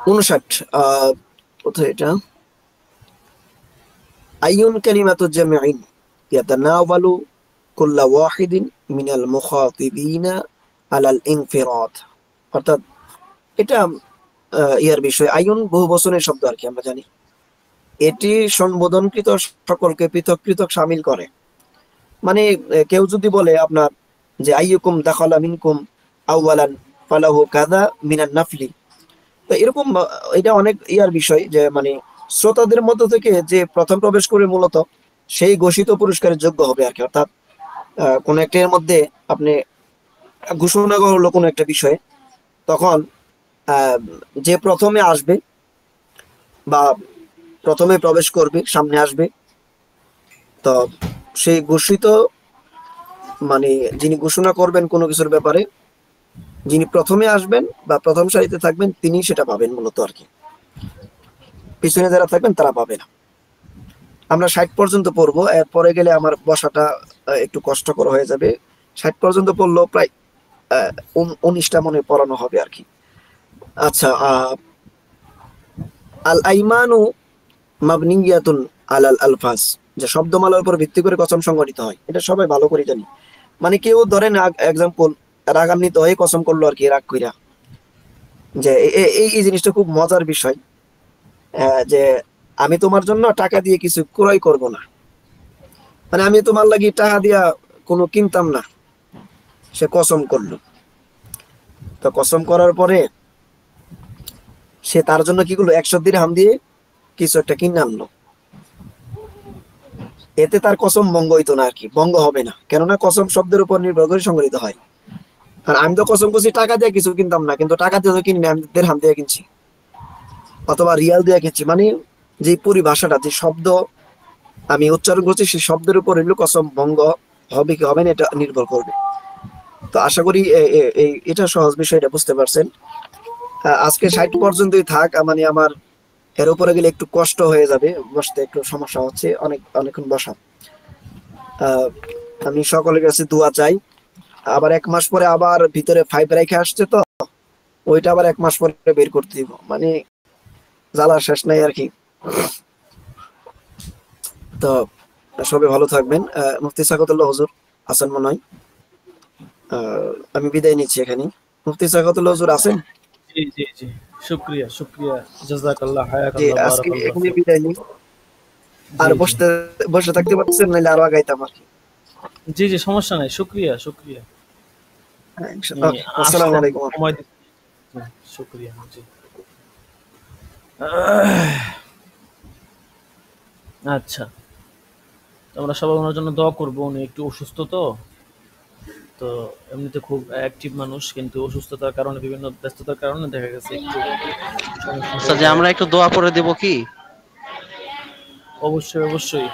59, কোথায় এটা? আইয়ুন কালিমাতু জামিইন ইয়াতানাওয়ালু কুল্লা ওয়াহিদিন মিনাল মুখাতিবিনা আলাল ইনফিরাদ, অর্থাৎ এটা ইয়ার বিষয়। আইয়ুন বহু বচনের শব্দ আর কি, আমরা জানি। এটি সম্বোধনকৃত সকলকে পৃথক পৃথক শামিল করে। মানে কেউ যদি বলে আপনার যে আইয়ুকুম দাখালা মিনকুম আউয়ালান ফালাহু কাযা মিনান নাফলি, তো এরকম এটা অনেক ইয়ার বিষয়, যে মানে শ্রোতাদের মধ্য থেকে যে প্রথম প্রবেশ করে মূলত সেই ঘোষিত পুরস্কারের যোগ্য হবে আর কি। অর্থাৎ কোন একটা এর মধ্যে আপনি ঘোষণা করলো কোনো একটা বিষয়ে, তখন যে প্রথমে আসবে বা প্রথমে প্রবেশ করবে, সামনে আসবে, তো সেই ঘোষিত, মানে যিনি ঘোষণা করবেন কোনো কিছুর ব্যাপারে, যিনি প্রথমে আসবেন বা প্রথম সারিতে থাকবেন তিনি সেটা পাবেন মূলত আর কি। পিছনে যারা থাকবেন তারা পাবে না। আমরা 60 পর্যন্ত পড়বো, এরপরে গেলে আমার বসাটা একটু কষ্টকর হয়ে যাবে। 60 পর্যন্ত পড়লেও প্রায় 19টা মনে পড়ানো হবে আর কি। আচ্ছা, আল আইমানু মাবনিয়াতুন আলাল আলফাজ, যে শব্দমালার উপর ভিত্তি করে কসম সংগঠিত হয়, এটা সবাই ভালো করে জানি। মানে কেউ ধরেন এক্সাম্পল রাগান্বিত হয়ে কসম করলো আর কি, রাগ কইরা, যে এই জিনিসটা খুব মজার বিষয়, যে আমি তোমার জন্য টাকা দিয়ে কিছু ক্রয় করব না, মানে আমি তোমার লাগি টাকা দিয়া কোনো কিনতাম না, সে কসম করলো। তো কসম করার পরে সে তার জন্য কি করলো, 100 দিরহাম দিয়ে কিছু একটা কিনে আনলো। এতে তার কসম ভঙ্গ হইতো না আর কি, ভঙ্গ হবে না, কেননা কসম শব্দের উপর নির্ভর করে সংগঠিত হয়। আর আমি তো কসম করছি টাকা দিয়ে কিছু কিনতাম না, কিন্তু টাকা দিয়ে তো কিনি না, আমি দিরহাম দিয়ে কিনছি অথবা রিয়াল দিয়ে কিনছি। মানে যে পরিভাষাটা, যে শব্দ আমি উচ্চারণ করছি, সেই শব্দের উপর হইলো কসম ভঙ্গ হবে কি হবে না এটা নির্ভর করবে। তো আশা করি এটা সহজ বিষয়টা বুঝতে পারছেন। আজকে 60 পর্যন্তই থাক, মানে আমার এর উপরে গেলে একটু কষ্ট হয়ে যাবে, বসতে একটু সমস্যা হচ্ছে, অনেকক্ষণ বসা। আমি সকলের কাছে দোয়া চাই। আবার 1 মাস পরে আবার ভিতরে 5 রেখে আসছে, তো ওইটা আবার 1 মাস পরে বের করতে দিব, মানে জ্বালা শেষ নাই আর কি। তো সবাই ভালো থাকবেন। মুফতি সাকাতুল্লাহ হুজুর আছেন মনে হয়, আমি বিদায় নিচ্ছি এখানে। মুফতি সাকাতুল্লাহ হুজুর আছেন? জি জি জি, শুকরিয়া শুকরিয়া, জাযাকাল্লাহ, জি, হায়াকাল্লাহ, আজকে বারাকাল্লাহ এখানে ফিক। বিদায় নিই। আর জি জি বসে থাকতে পারছেন, নাহলে আরো আগাইতাম আর কি। জি জি, সমস্যা নাই, শুকরিয়া শুকরিয়া। হ্যাঁ, আপনি ওকে, আসসালামু আসছেন, আলাইকুম। সময় দিচ্ছেন। জি, শুক্রিয়া। জি। আচ্ছা, তো আমরা সবাই ওনার জন্য দোয়া করবো। উনি একটু অসুস্থ তো, তো এমনিতে খুব অ্যাক্টিভ মানুষ, কিন্তু অসুস্থতার কারণে, বিভিন্ন ব্যস্ততার কারণে দেখা গেছে একটু সমস্যা আচ্ছা, হয়ে যে যায়। আমরা একটু দোয়া পড়ে দেব কি? অবশ্যই, অবশ্যই,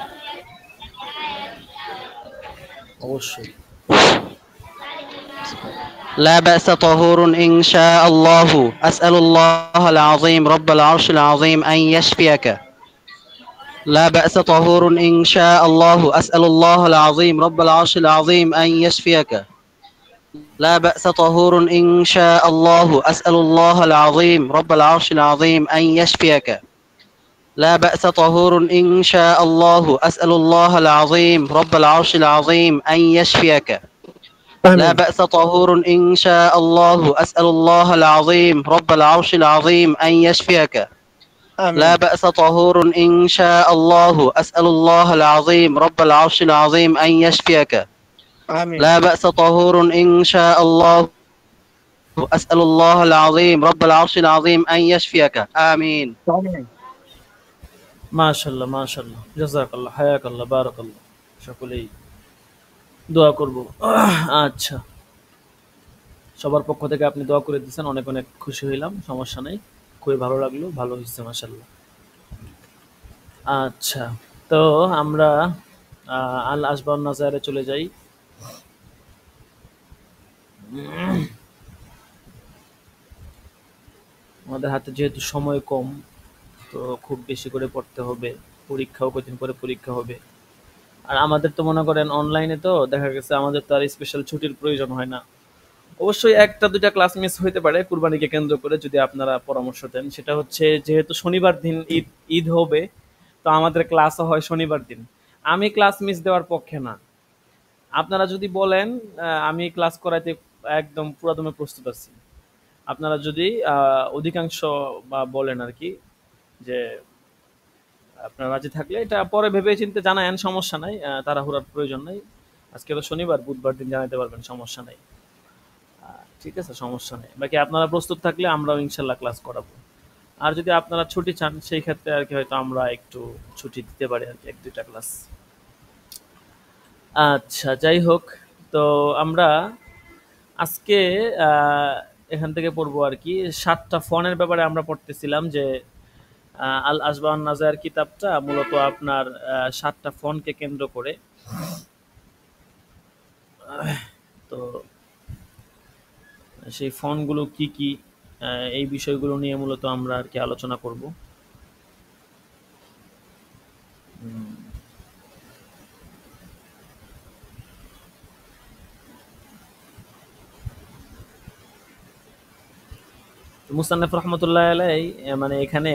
অবশ্যই। لا بأس طهور إن شاء الله أسأل الله العظيم رب العرش العظيم أن يشفيك. لا بأس طهور إن شاء الله أسأل الله العظيم رب العرش العظيم أن يشفيك. لا بأس طهور إن شاء الله أسأل الله العظيم رب العرش العظيم أن يشفيك. لا بأس طهور إن شاء الله أسأل الله العظيم رب العرش العظيم أن يشفيك. لا আমিন। بأس طهور إن شاء الله أسأل الله العظيم رب العرش العظيم أن يشفيك. আমিন। لا بأس طهور إن شاء الله أسأل الله العظيم رب العرش العظيم أن يشفيك. আমিন। لا بأس طهور إن شاء الله أسأل الله العظيم رب العرش العظيم أن يشفيك. آمين. আমিন। মাশাআল্লাহ, মাশাআল্লাহ, জাযাকাল্লাহ, হায়াকাল্লাহ, বারাকাল্লাহ। সকলেই দোয়া করব। আচ্ছা, সবার পক্ষ থেকে আপনি দোয়া করে দিয়েছেন, অনেক অনেক খুশি হইলাম। সমস্যা নাই, খুবই ভালো লাগলো, ভালো হয়েছে মাশাআল্লাহ। আচ্ছা, তো আমরা আল আসবাউন নাজারে চলে যাই। আমাদের হাতে যেহেতু সময় কম, তো খুব বেশি করে পড়তে হবে। পরীক্ষাও কদিন পরে পরীক্ষা হবে। আর আমাদের তো মনে করেন অনলাইনে, তো দেখা গেছে আমাদের তো আর স্পেশাল ছুটির প্রয়োজন হয় না। অবশ্যই একটা দুইটা ক্লাস মিস হইতে পারে কুরবানিকে কেন্দ্র করে, যদি আপনারা পরামর্শ দেন। সেটা হচ্ছে, যেহেতু শনিবার দিন ঈদ ঈদ হবে, তো আমাদের ক্লাসও হয় শনিবার দিন। আমি ক্লাস মিস দেওয়ার পক্ষে না। আপনারা যদি বলেন, আমি ক্লাস করাইতে একদম পুরাদমে প্রস্তুত আছি। আপনারা যদি অধিকাংশ বা বলেন আর কি, যে আপনারা রাজি থাকলে এটা পরে ভেবে চিন্তে জানায়েন, সমস্যা নাই। তাড়াহুড়ার প্রয়োজন নাই। আজকে তো শনিবার, বুধবার দিন জানাতে পারবেন, সমস্যা নাই। ঠিক আছে, সমস্যা নেই। বাকি আপনারা প্রস্তুত থাকলে আমরাও ইনশাল্লাহ ক্লাস করাবো। আর যদি আপনারা ছুটি চান, সেই ক্ষেত্রে আর কি হয়তো আমরা একটু ছুটি দিতে পারি আর কি, এক দুইটা ক্লাস। আচ্ছা, যাই হোক, তো আমরা আজকে আহ, এখান থেকে পড়বো আর কি 7টা ফোনের ব্যাপারে আমরা পড়তেছিলাম, যে আল আসবাউন নাজার কিতাবটা মূলত আপনার 7টা ফোনকে কেন্দ্র করে। তো সেই ফোনগুলো কি কি, এই বিষয়গুলো নিয়ে মূলত আমরা আর কি আলোচনা করব। মুসান্নাফ রহমতুল্লাহ আলাই মানে এখানে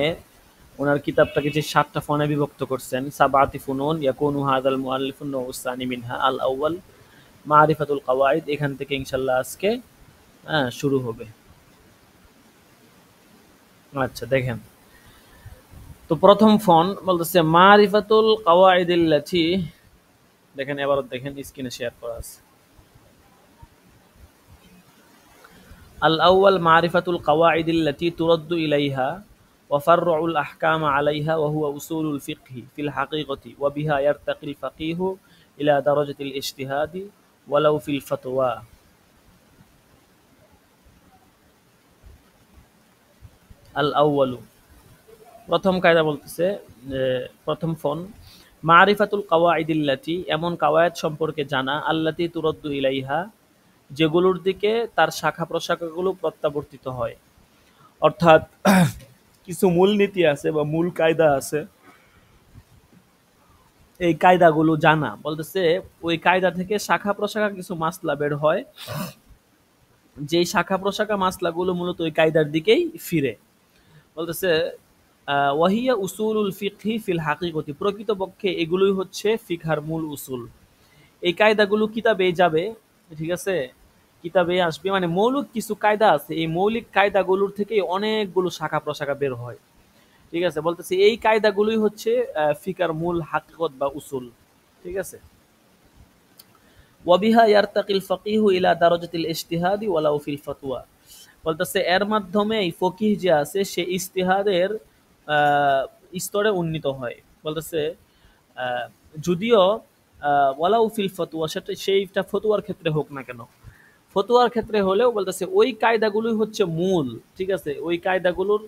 ওনার কিতাবটাকে যে 7টা ফোনে বিভক্ত করছেন, সাবাতি ফুনুন ইয়াকুনু হাযাল মুআল্লিফুন নউসানি মিনহা আল আউয়াল মারিফাতুল কাওয়াইদ। এখান থেকে ইনশাআল্লাহ আজকে শুরু হবে। আচ্ছা, দেখেন তো প্রথম ফোন বলতেছে মারিফাতুল কাওয়াইদিল্লাতি। দেখেন, এবারও দেখেন, স্ক্রিনে শেয়ার করা আছে। الأول معرفة القواعد التي ترد إليها وفرع الأحكام عليها، وهو أصول الفقه في الحقيقة، وبها يرتقي الفقيه إلى درجة الاجتهاد ولو في الفتوى। الأول প্রথম কায়দা বলতেছে, প্রথম ফোন মারিফাতুল কাওয়াইদিল্লাতি, এমন কাওয়ায়েদ সম্পর্কে জানা, আল্লাতি তুরদ্দু ইলাইহা, যেগুলোর দিকে তার শাখা প্রশাখাগুলো প্রত্যাবর্তিত হয়। অর্থাৎ কিছু মূল নীতি আছে বা মূল কায়দা আছে, এই কায়দাগুলো জানা। বলতেছে ওই কায়দা থেকে শাখা প্রশাখা কিছু মাসলা বের হয়, যেই শাখা প্রশাখা মাসলাগুলো মূলত ওই কায়দার দিকেই ফিরে। বলতেছে ওয়াহিয়া উসুলুল ফিকহি ফিল হাকিকতি, প্রকৃতপক্ষে এগুলোই হচ্ছে ফিকহার মূল উসুল। এই কায়দাগুলো কিতাবে যাবে, ঠিক আছে, কিতাবে আসবে, মানে মৌলিক কিছু কায়দা আছে, এই মৌলিক কায়দাগুলোর থেকে অনেকগুলো শাখা প্রশাখা বের হয়। ঠিক আছে, বলতেছে এই কায়দাগুলোই হচ্ছে ফিকার মূল হাকিকত বা উসুল। ঠিক আছে, ওয়াবিহা ইয়ারতাকিল ফাকিহু ইলা দারাজাতিল ইজতিহাদি ওয়ালাউ ফিল ফাতওয়া। বলতেছে এর মাধ্যমে এই ফকিহ যে আছে সে ইজতিহাদের স্তরে উন্নীত হয়। বলতেছে যদিও ওয়ালাউ ফিল ফতোয়া সেইটা ফতোয়ার ক্ষেত্রে হোক না কেন, ফতোয়ার ক্ষেত্রে হলেও বলতেছে ওই কায়দাগুলোই হচ্ছে মূল, ঠিক আছে, ওই কায়দাগুলোর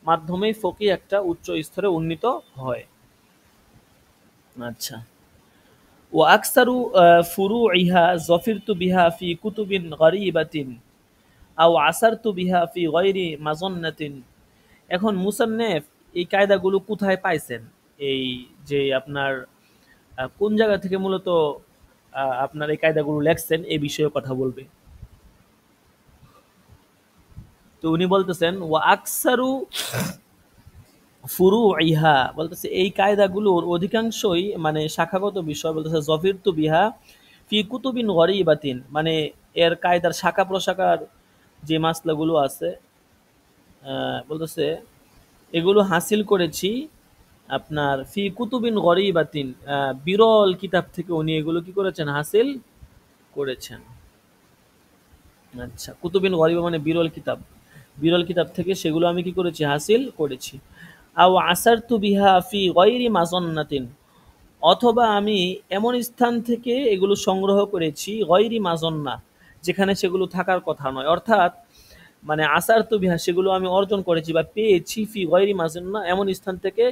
মাধ্যমেই ফকিহ একটা উচ্চ স্তরে উন্নীত হয়। আচ্ছা, ও আকসারু ফুরুইহা যফিরতু বিহা ফি কুতুবিন গরীবাতিন আও আসারতু বিহা ফি গায়রি মাযান্নাতিন। এখন মুসান্নেফ এই কায়দাগুলো কোথায় পাইছেন, এই যে আপনার কোন জায়গা থেকে মূলত আপনার এই কায়দাগুলো লেখছেন এই বিষয়ে কথা বলবে। তো উনি বলতেছেন ওয়া আকসারু ফুরুইহা, বলতেছে এই কায়দাগুলোর অধিকাংশই মানে শাখাগত বিষয়, বলতেছে যফিরতু বিহা ফি কুতুবিন গরীবাতিন, মানে এর কায়দার শাখা প্রশাখার যে মাসলাগুলো আছে বলতেছে এগুলো হাসিল করেছি আপনার ফি কুতুবিন গরীবাতিন, বিরল কিতাব থেকে উনি এগুলো কি করেছেন, হাসিল করেছেন। আচ্ছা, কুতুবিন গরীবা মানে বিরল কিতাব, বিরল কিতাব থেকে সেগুলো আমি কি করেছি, হাসিল করেছি। আও আসারতু বিহা ফি গায়রি মাযান্নাতিন, অথবা আমি এমন স্থান থেকে এগুলো সংগ্রহ করেছি গায়রি মাযান্না, যেখানে সেগুলো থাকার কথা নয়, অর্থাৎ মানে আসারতু বিহা সেগুলো আমি অর্জন করেছি বা পেয়েছি ফি গায়রি মাযান্না, এমন স্থান থেকে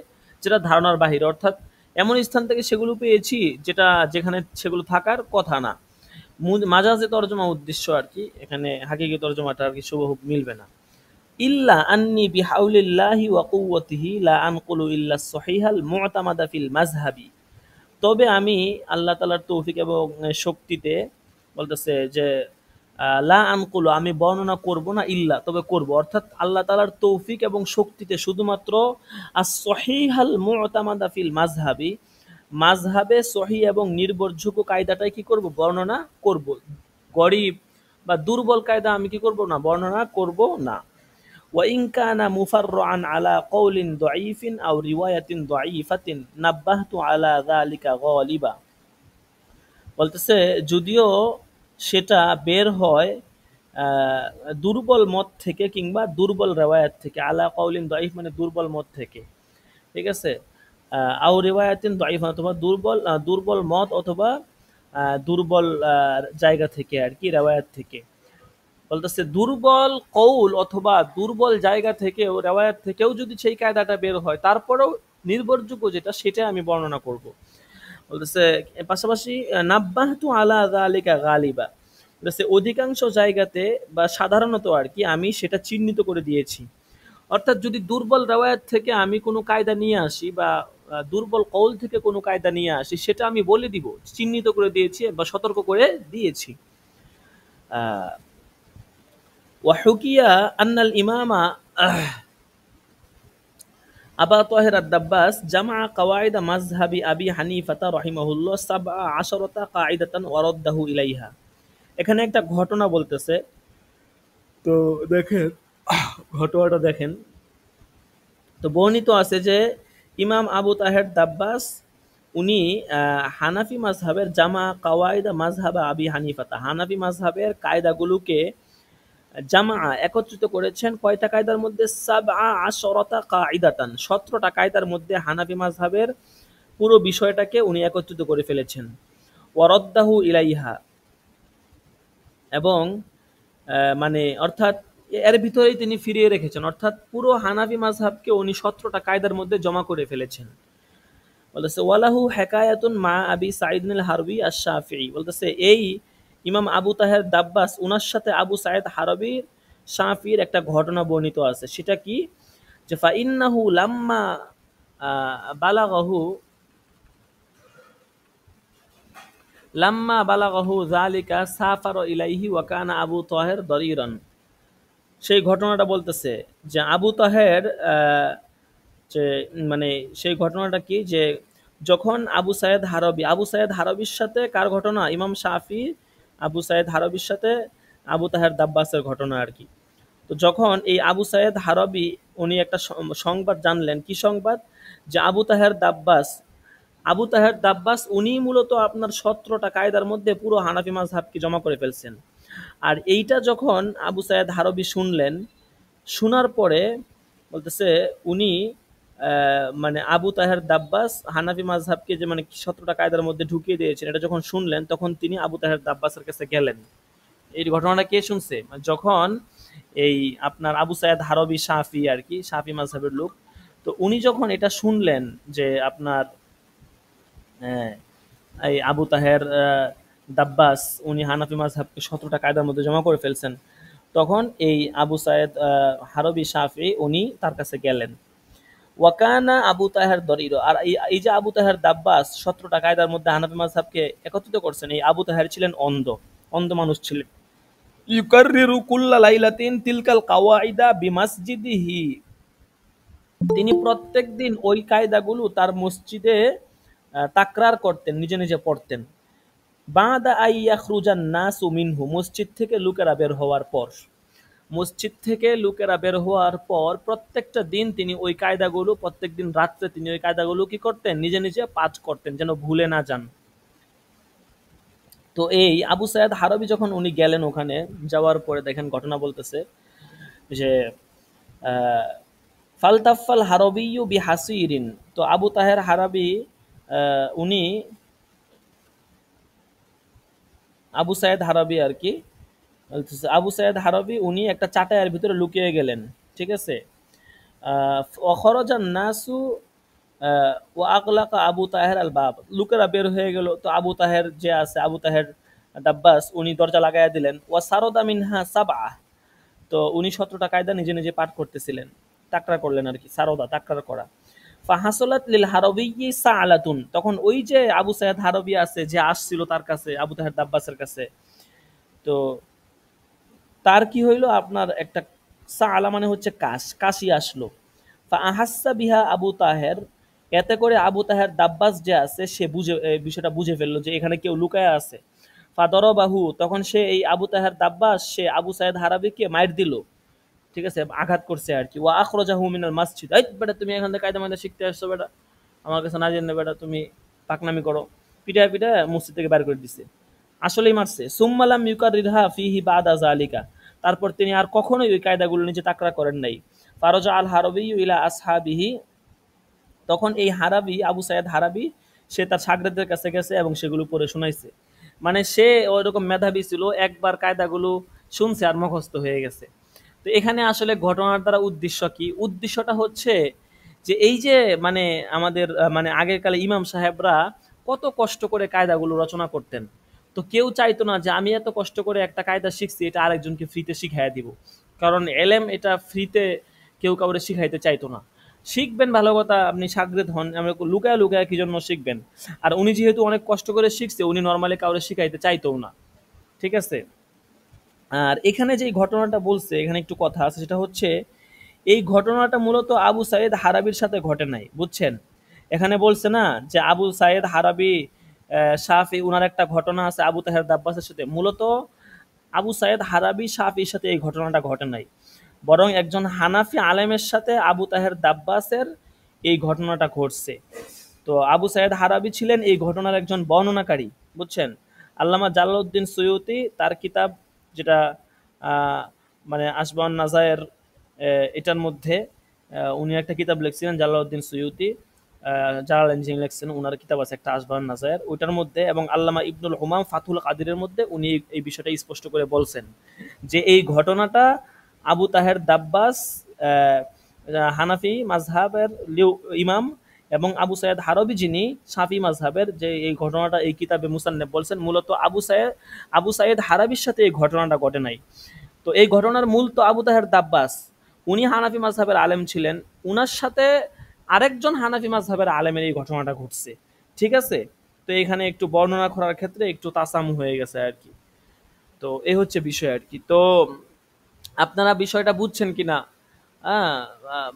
যেটা ধারণার বাহিরে, অর্থাৎ এমন স্থান থেকে সেগুলো পেয়েছি যেটা যেখানে সেগুলো থাকার কথা না। মাজাজে তরজমা উদ্দেশ্য আর কি, এখানে হাকিকি তরজমাটা আর কি শুবহু মিলবে না। ইল্লা আন্নি বিহাউলিল্লাহি ওয়া কুওয়াতিহি লা আনকুলু ইল্লা সহিহাল মু'তামাদা ফিল মাযহাবি, তবে আমি আল্লাহ তাআলার তৌফিক এবং শক্তিতে বলতেছে যে লা আনকুলু আমি বর্ণনা করব না, ইল্লা তবে করব, অর্থাৎ আল্লাহ তাআলার তৌফিক এবং শক্তিতে শুধুমাত্র আস-সহিহাল মু'তামাদা ফিল মাযহাবি, মাযহাবে সহিহ এবং নির্ভরযোগ্য কায়দাটাই কি করব, বর্ণনা করব। গরীব বা দুর্বল কায়দা আমি কি করব না, বর্ণনা করব না। ওয়া ইন কানা মুফাররান আলা কওলিন দাঈফিন আও রিওয়ায়াতিন দাঈফাতিন নাব্বাহতু আলা যালিকা গালিবা, বলতেছে যদিও সেটা বের হয় দুর্বল মত থেকে কিংবা দুর্বল রিওয়ায়াত থেকে, আলা কওলিন দাঈফ মানে দুর্বল মত থেকে, ঠিক আছে, আও রিওয়ায়াতিন দাঈফ অথবা দুর্বল মত অথবা দুর্বল জায়গা থেকে আর কি, রিওয়ায়াত থেকে। বলতেছে দুর্বল কৌল অথবা দুর্বল জায়গা থেকেও, রেওয়ায়াত থেকেও যদি সেই কায়দাটা বের হয়, তারপরেও নির্ভরযোগ্য যেটা সেটা আমি বর্ণনা করব। বলতেছে পাশাপাশি নাব্বাহতু আলা যালিকা গালিবা, বলতেছে অধিকাংশ জায়গাতে বা সাধারণত আর কি আমি সেটা চিহ্নিত করে দিয়েছি, অর্থাৎ যদি দুর্বল রেওয়ায়াত থেকে আমি কোনো কায়দা নিয়ে আসি বা দুর্বল কৌল থেকে কোনো কায়দা নিয়ে আসি, সেটা আমি বলে দিব, চিহ্নিত করে দিয়েছি বা সতর্ক করে দিয়েছি। ওয়াহুকিয়া আন্নাল ইমামা আবা তাহের আদ-দাব্বাস জামা কাওয়াইদ মাযহাবি আবি হানিফা রাহিমাহুল্লাহ 17 কায়দাতান ওয়া রাদ্দাহু ইলাইহা। এখানে একটা ঘটনা বলতেছে, তো দেখেন ঘটনাটা দেখেন। তো বর্ণিত আছে যে ইমাম আবু তাহের দাব্বাস উনি হানাফি মাযহাবের জামা কাওয়াইদ মাযহাব আবি হানিফা, হানাফি মাযহাবের কায়দাগুলোকে জামা একত্রিত করেছেন কয়টা কায়দার মধ্যে, 17 কায়দাতান 17টা কায়দার মধ্যে হানাফি মাযহাবের পুরো বিষয়টাকে উনি একত্রিত করে ফেলেছেন। ওয়ারাদ্দাহু ইলাইহা, এবং মানে অর্থাৎ এর ভিতরেই তিনি ফিরিয়ে রেখেছেন, অর্থাৎ পুরো হানাফি মাযহাবকে উনি 17টা কায়দার মধ্যে জমা করে ফেলেছেন। বলতেছে ওয়ালাহু হিকায়াতুন মা আবি সাঈদ আল হারবি আশ-শাফিঈ, বলতেছে এই ইমাম আবু তাহের দাব্বাস উনার সাথে আবু সাঈদ হারবি শাফির একটা ঘটনা বর্ণিত আছে। সেটা কি, যে ফাইন্নাহু লাম্মা বালাগাহু যালিকা সাফার ইলাইহি ওয়া কানা আবু তাহের দরিরান। সেই ঘটনাটা বলতেছে যে আবু তাহের যে মানে সেই ঘটনাটা কি, যে যখন আবু সাঈদ হারবির সাথে কার ঘটনা, ইমাম শাফি আবু সাঈদ হারবির সাথে আবু তাহের দাব্বাসের ঘটনা আর কি। তো যখন এই আবু সাঈদ হারবি উনি একটা সংবাদ জানলেন, কি সংবাদ, যে আবু তাহের দাব্বাস আবু তাহের দাব্বাস উনি মূলত আপনার 17টা কায়দার মধ্যে পুরো হানাফি মাযহাবকে জমা করে ফেলছেন। আর এইটা যখন আবু সাইদ হারবি শুনলেন, শোনার পরে বলতেছে উনি মানে আবু তাহের দাব্বাস হানাফি মাযহাবকে যে মানে 17টা কায়দার মধ্যে ঢুকিয়ে দিয়েছেন, এটা যখন শুনলেন তখন তিনি আবু তাহের দাব্বাসের কাছে গেলেন। এই ঘটনাটা কে শুনছে? মানে যখন এই আপনার আবু সাইদ হারবি শাফি আর কি, শাফি মাযহাবের লোক, তো উনি যখন এটা শুনলেন যে আপনার আহ, এই আবু তাহের দাব্বাস উনি হানাফি মাযহাবকে 17টা কায়দার মধ্যে জমা করে ফেলছেন, তখন এই আবু সাইদ হারবি শাফি উনি তার কাছে গেলেন। ওয়াকানা আবু তাহের দরির, আর এই যে আবু তাহের দাব্বাস 17টা কায়দার মধ্যে হানাফি মাযহাবকে একত্রিত করছেন, এই আবু তাহের ছিলেন অন্ধ, অন্ধ মানুষ ছিলেন। ইউকাররিরু কুল্লা লাইলাতিন তিলকাল কাওয়াইদা বিমাসজিদিহি, তিনি প্রত্যেকদিন ওই কায়দাগুলো তার মসজিদে তাকরার করতেন, নিজে নিজে পড়তেন। বাদা আইয়াখরুজান নাসু মিনহু, মসজিদ থেকে লোকেরা বের হওয়ার পর, মসজিদ থেকে লোকেরা বের হওয়ার পর প্রত্যেকটা দিন তিনি ওই কায়দাগুলো, প্রত্যেকদিন রাত্রে তিনি ওই কায়দাগুলো কি করতেন, নিজে নিজে পাঠ করতেন যেন ভুলে না যান। তো এই আবু সাইদ হারবি যখন উনি গেলেন ওখানে, যাওয়ার পরে দেখেন ঘটনা বলতেছে যে ফালতাফাল হারবিয়ু বিহাসিরিন, তো আবু তাহের হারাবি উনি আবু সাইদ হারবি আর কি, আবু সাইদ হারবি উনি একটা চাটাইয়ের ভিতরে লুকিয়ে গেলেন, ঠিক আছে। অখরজান নাসু ও আগলাকা আবু তাহের আল বাব, লোকেরা বের হয়ে গেল, তো আবু তাহের যে আছে আবু তাহের দাব্বাস উনি দরজা লাগাইয়া দিলেন। ওয়া সারদা মিনহা সাবা, তো উনি 17টা কায়দা নিজে নিজে পাঠ করতেছিলেন, তাকরার করলেন আর কি, সারদা তাকরার করা। ফাহাসলাত লিল হারবিয়্যি সাআলাতুন, তখন ওই যে আবু সাইদ হারবি আছে যে আসছিল তার কাছে আবু তাহের দাব্বাসের কাছে, তো তার কি হইলো আপনার একটা সাআলা মানে হচ্ছে কাশ, কাশি আসলো। ফাআহাসসা বিহা আবু তাহের, এতে করে আবু তাহের দাব্বাস যে আছে সে বুঝে বিষয়টা বুঝে ফেললো যে এখানে কেউ লুকায়া আছে। ফাদরবাহু, তখন সে এই আবু তাহের দাব্বাস সে আবু সাইদ হারাবিকে মাইর দিল, ঠিক আছে, আঘাত করছে আর কি। ওয়া আখরাজাহু মিনাল মাসজিদ, এই বেটা তুমি এখান থেকে কায়দা মায়দা শিখতে আসছো বেটা, আমার কাছে না জেনে বেটা তুমি পাকনামি করো, পিটায় পিটায় মসজিদ থেকে বের করে দিছে, আসলেই মারছে। সুম্মালাম ইউকাররিরহা ফিহি বাদা যালিকা, তারপর তিনি আর কখনোই ওই কায়দাগুলো নিজে তাকরার করেন নাই। ফারাজা আল হারবি ইলা আসহাবিহি, তখন এই হারাবি আবু সাইদ হারাবি সে তার শাগরেদদের কাছে গেছে এবং সেগুলো পড়ে শোনাইছে। মানে সে ওইরকম মেধাবী ছিল, একবার কায়দাগুলো শুনছে আর মুখস্থ হয়ে গেছে। তো এখানে আসলে ঘটনার দ্বারা উদ্দেশ্য কি? উদ্দেশ্যটা হচ্ছে যে এই যে মানে আমাদের মানে আগের কালে ইমাম সাহেবরা কত কষ্ট করে কায়দাগুলো রচনা করতেন, তো কেউ চাইতো না যে আমি এত কষ্ট করে একটা কায়দা শিখছি এটা আরেকজনকে ফ্রিতে শিখাইয়া দিব, কারণ এলেম এটা ফ্রিতে কেউ কাউরে শিখাইতে চাইতো না। শিখবেন ভালো কথা, আপনি শাগরেদ হন, আমরা লুকায় লুকায় কি জন্য শিখবেন? আর উনি যেহেতু অনেক কষ্ট করে শিখছে, উনি নর্মালি কাউরে শিখাইতে চাইতেও না, ঠিক আছে। আর এখানে যে ঘটনাটা বলছে এখানে একটু কথা আছে, সেটা হচ্ছে এই ঘটনাটা মূলত আবু সাইদ হারাবির সাথে ঘটে নাই, বুঝছেন। এখানে বলছে না যে আবু সাইদ হারাবি শাফি উনার একটা ঘটনা আছে আবু তাহের দাব্বাসের সাথে, মূলত আবু সাইদ হারাবি শাফির সাথে এই ঘটনাটা ঘটে নাই, বরং একজন হানাফি আলেমের সাথে আবু তাহের দাব্বাসের এই ঘটনাটা ঘটছে। তো আবু সাইদ হারাবি ছিলেন এই ঘটনার একজন বর্ণনাকারী, বুঝছেন। আল্লামা জালালউদ্দিন সুয়ুতি তার কিতাব যেটা মানে আসবান নাজায়ের, এটার মধ্যে উনি একটা কিতাব লিখছিলেন জালালউদ্দিন সুয়ুতি, জালাল ইঞ্জিন লিখছেন, ওনার কিতাব আছে একটা আসবান নাজায়ের, ওইটার মধ্যে, এবং আল্লামা ইবনুল হুমাম ফাতুল কাদিরের মধ্যে উনি এই বিষয়টা স্পষ্ট করে বলছেন যে এই ঘটনাটা আবু তাহের দাব্বাস হানাফি মাযহাবের ইমাম এবং আবু সাইদ হারবি যিনি শাফি মাযহাবের, যে এই ঘটনাটা এই কিতাবে মুসান্নেফ বলছেন মূলত আবু সাইদ হারাবির সাথে এই ঘটনাটা ঘটে নাই। তো এই ঘটনার মূল তো আবু তাহের দাব্বাস উনি হানাফি মাযহাবের আলেম ছিলেন, উনার সাথে আরেকজন হানাফি মাযহাবের আলেমের এই ঘটনাটা ঘটছে, ঠিক আছে। তো এখানে একটু বর্ণনা করার ক্ষেত্রে একটু তাসামু হয়ে গেছে আর কি। তো এই হচ্ছে বিষয় আর কি। তো আপনারা বিষয়টা বুঝছেন কিনা, হ্যাঁ,